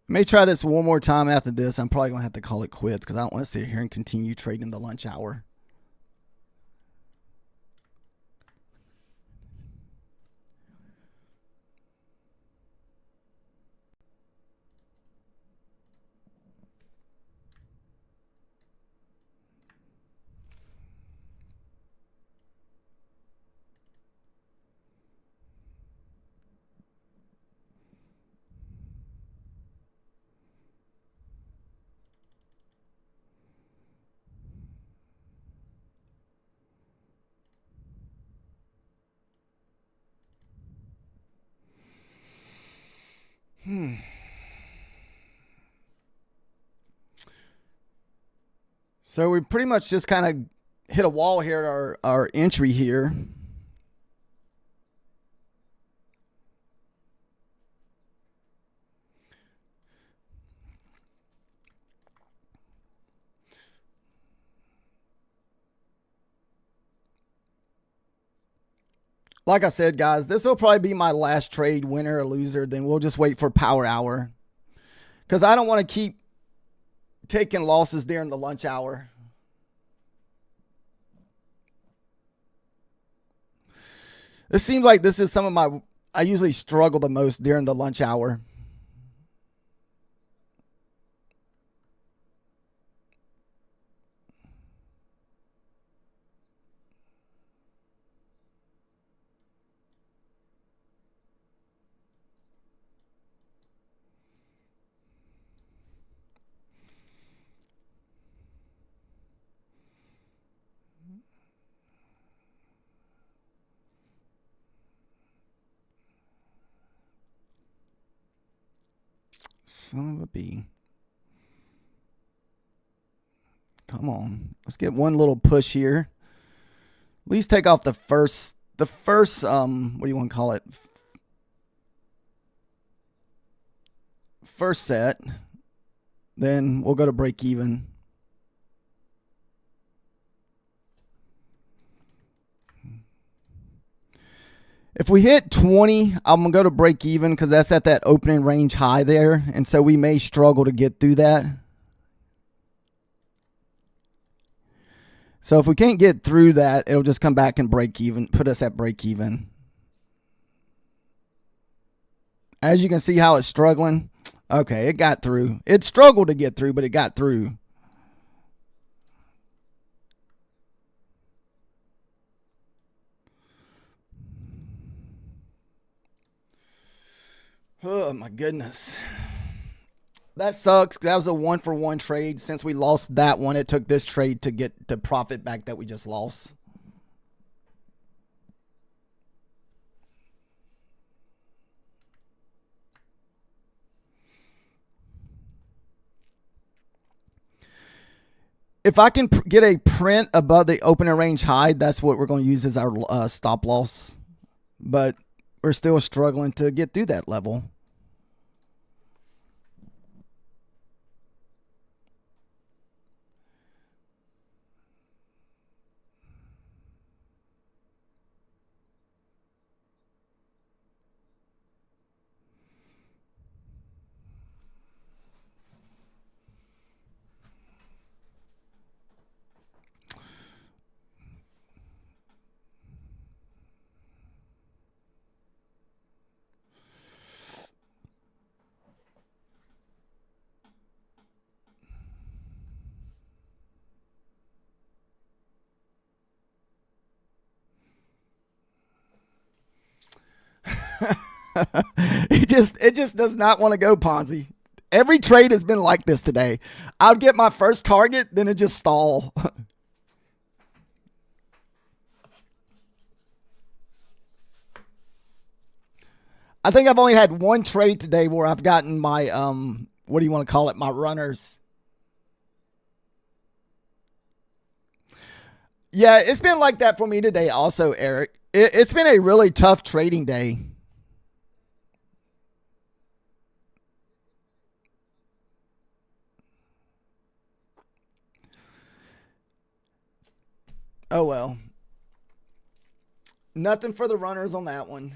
May try this one more time after this. I'm probably going to have to call it quits because I don't want to sit here and continue trading the lunch hour. So we pretty much just kind of hit a wall here at our entry here. Like I said, guys, this will probably be my last trade, winner or loser. Then we'll just wait for power hour because I don't want to keep taking losses during the lunch hour. It seems like this is I usually struggle the most during the lunch hour. Son of a bee. Come on. Let's get one little push here. At least take off the first, what do you want to call it? First set. Then we'll go to break even. If we hit 20, I'm going to go to break even because that's at that opening range high there. And so we may struggle to get through that. So if we can't get through that, it'll just come back and break even, put us at break even. As you can see how it's struggling. Okay, it got through. It struggled to get through, but it got through. Oh my goodness. That sucks. That was a 1-for-1 trade. Since we lost that one, it took this trade to get the profit back that we just lost. If I can get a print above the opening range high, that's what we're going to use as our stop loss. But we're still struggling to get through that level. It just does not want to go, Ponzi. Every trade has been like this today. I'll get my first target, then it just stall. I think I've only had one trade today where I've gotten my what do you want to call it? My runners. Yeah, it's been like that for me today also, Eric. It's been a really tough trading day. Oh well. Nothing for the runners on that one.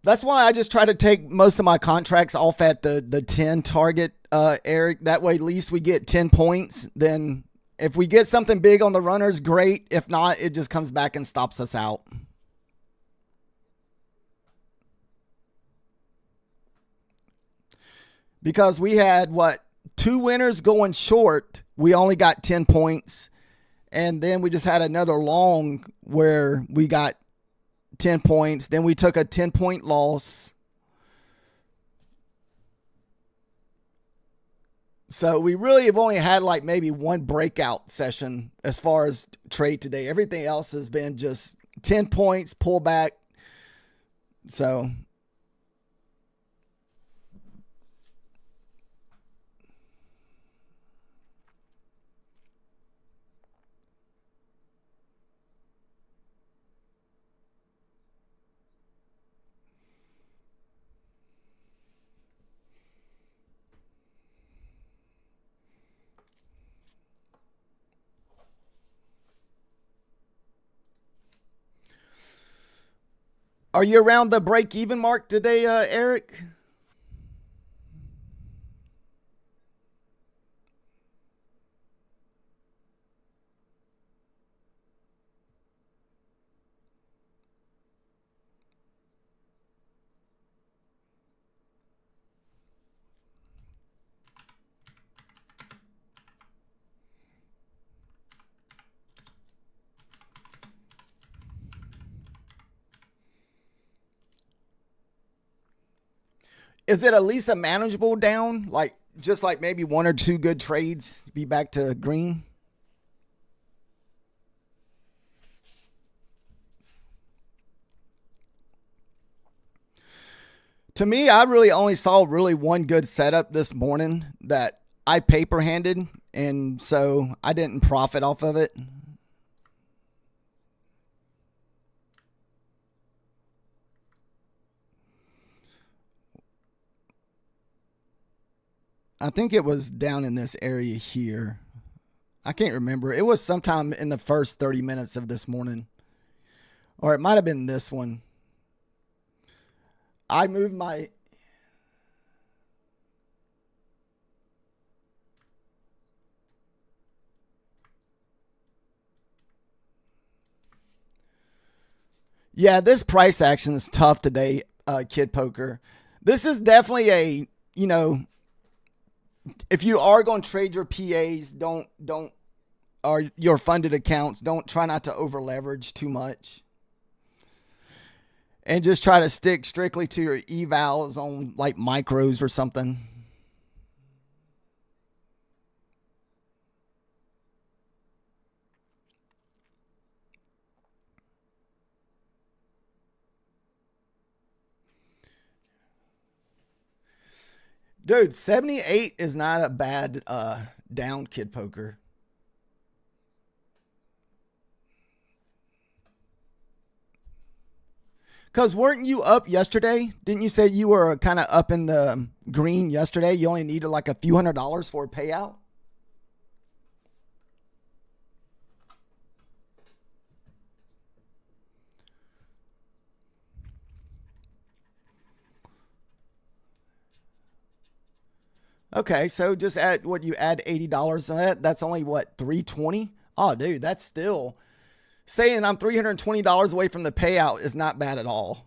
That's why I just try to take most of my contracts off at the 10 target, Eric. That way, at least we get 10 points. Then if we get something big on the runners, great. If not, it just comes back and stops us out. Because we had, what, 2 winners going short. We only got 10 points. And then we just had another long where we got 10 points. Then we took a 10-point loss. So we really have only had like maybe one breakout session as far as trade today. Everything else has been just 10 points, pullback. So are you around the break-even mark today, Eric? Is it at least a manageable down? Like just like maybe 1 or 2 good trades, be back to green? To me, I really only saw really one good setup this morning that I paper handed, and so I didn't profit off of it. I think it was down in this area here. I can't remember. It was sometime in the first 30 minutes of this morning. Or it might have been this one. I moved my... Yeah, this price action is tough today, Kid Poker. This is definitely a, you know, if you are going to trade your PAs, don't or your funded accounts, don't try not to over leverage too much. And just try to stick strictly to your evals on like micros or something. Dude, 78 is not a bad down, Kid Poker. Because weren't you up yesterday? Didn't you say you were kind of up in the green yesterday? You only needed like a few $100s for a payout? Okay, so just add what you add $80 on that. That's only what, 320? Oh, dude, that's still saying I'm $320 away from the payout is not bad at all.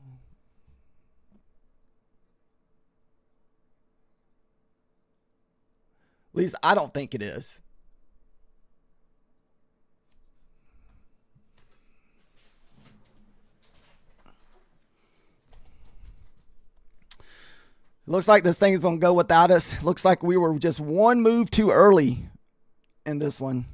At least I don't think it is. Looks like this thing is going to go without us. Looks like we were just one move too early in this one.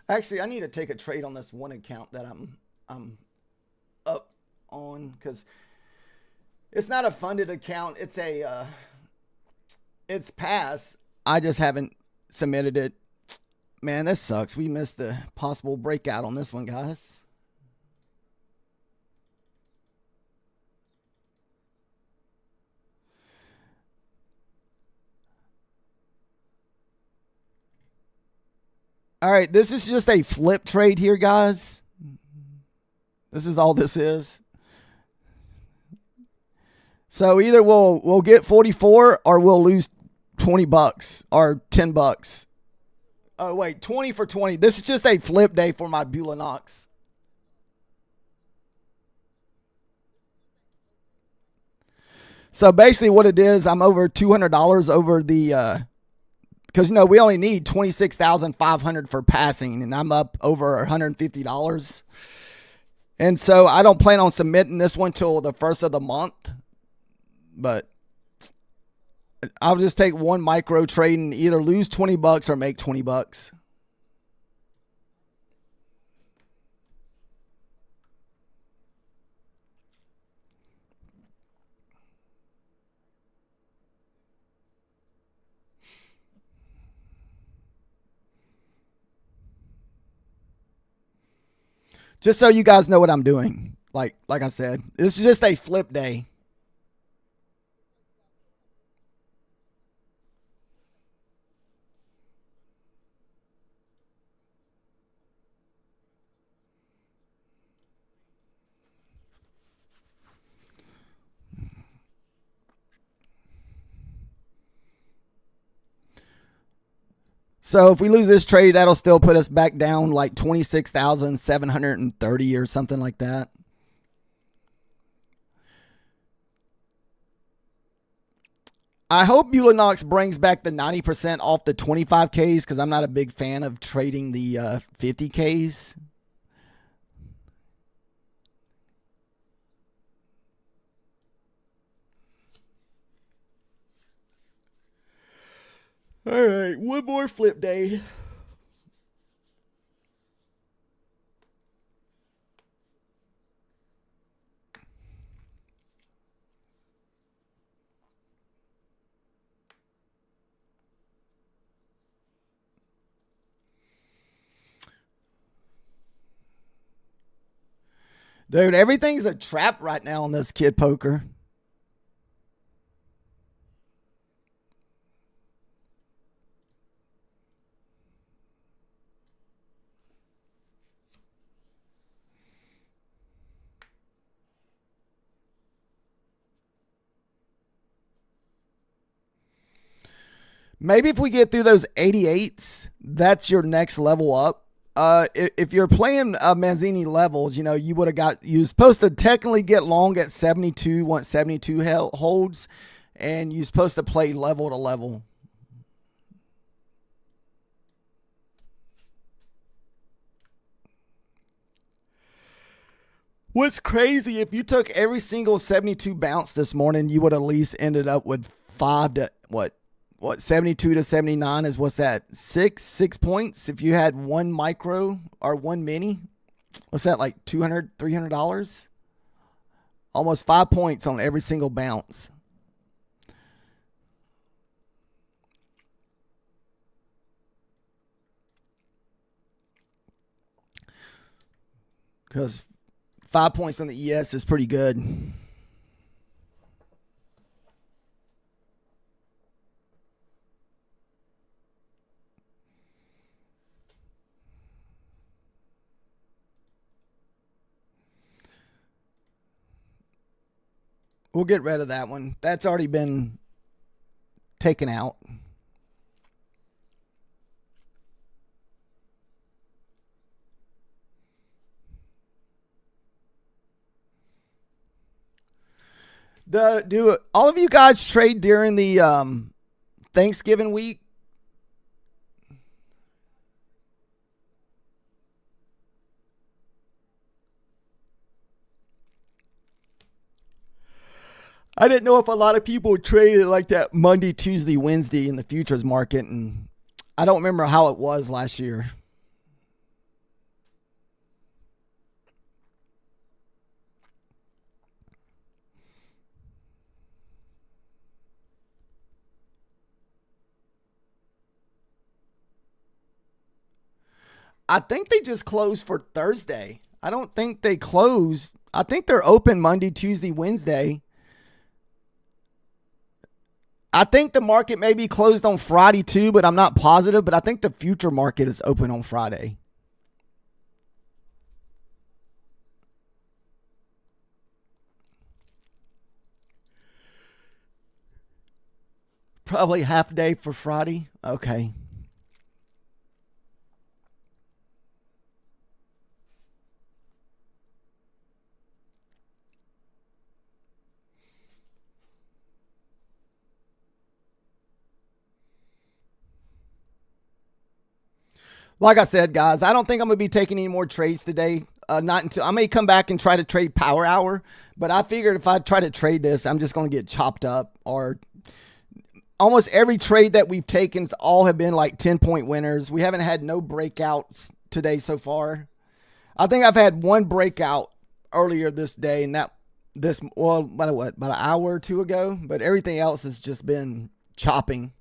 Actually, I need to take a trade on this one account that I'm up on because it's not a funded account. It's a it's pass. I just haven't submitted it. Man, this sucks. We missed the possible breakout on this one, guys. All right, this is just a flip trade here, guys. This is all this is. So either we'll get 44 or we'll lose 20 bucks or 10 bucks. Oh wait, 20 for 20. This is just a flip day for my Beulah Knox. So basically what it is, I'm over $200 over the because you know we only need 26,500 for passing, and I'm up over $150. And so I don't plan on submitting this one till the first of the month, but I'll just take one micro trade and either lose 20 bucks or make 20 bucks. Just so you guys know what I'm doing. Like I said, this is just a flip day. So if we lose this trade, that'll still put us back down like 26,730 or something like that. I hope Beulah Knox brings back the 90% off the 25Ks because I'm not a big fan of trading the 50Ks. All right, one more flip day. Dude, everything's a trap right now on this Kid Poker. Maybe if we get through those 88s, that's your next level up. If you're playing Manzini levels, you know, you're supposed to technically get long at 72 once 72 holds, and you're supposed to play level to level. What's crazy, if you took every single 72 bounce this morning, you would at least ended up with 72 to 79 is what's that? Six points. If you had one micro or one mini, what's that, like $200, $300? Almost 5 points on every single bounce. Because 5 points on the ES is pretty good. We'll get rid of that one. That's already been taken out. Do all of you guys trade during the Thanksgiving week? I didn't know if a lot of people traded like that Monday, Tuesday, Wednesday in the futures market, and I don't remember how it was last year. I think they just closed for Thursday. I don't think they closed. I think they're open Monday, Tuesday, Wednesday. I think the market may be closed on Friday too, but I'm not positive. But I think the future market is open on Friday. Probably half day for Friday. Okay. Like I said, guys, I don't think I'm going to be taking any more trades today. Not until I may come back and try to trade Power Hour, but I figured if I try to trade this, I'm just going to get chopped up. Or almost every trade that we've taken all have been like 10-point winners. We haven't had no breakouts today so far. I think I've had one breakout earlier this day, and about an hour or two ago. But everything else has just been chopping.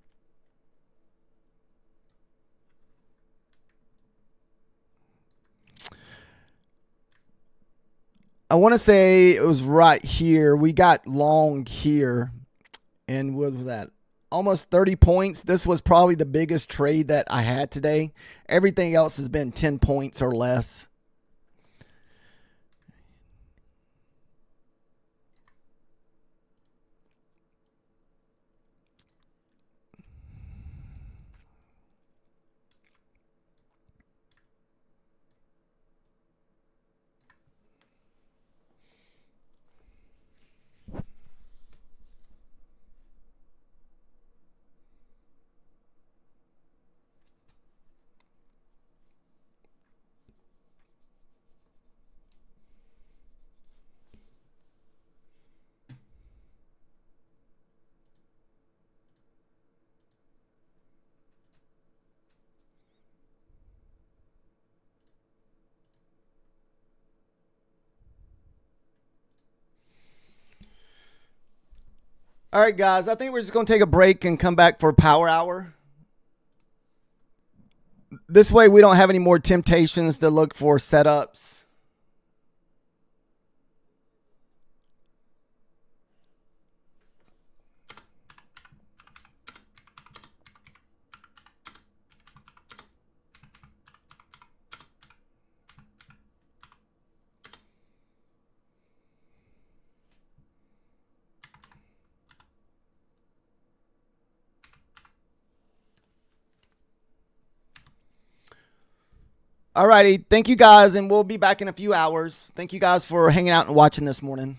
I want to say it was right here. We got long here. And what was that? Almost 30 points. This was probably the biggest trade that I had today. Everything else has been 10 points or less. All right, guys, I think we're just going to take a break and come back for Power Hour. This way we don't have any more temptations to look for setups. All righty. Thank you guys, and we'll be back in a few hours. Thank you guys for hanging out and watching this morning.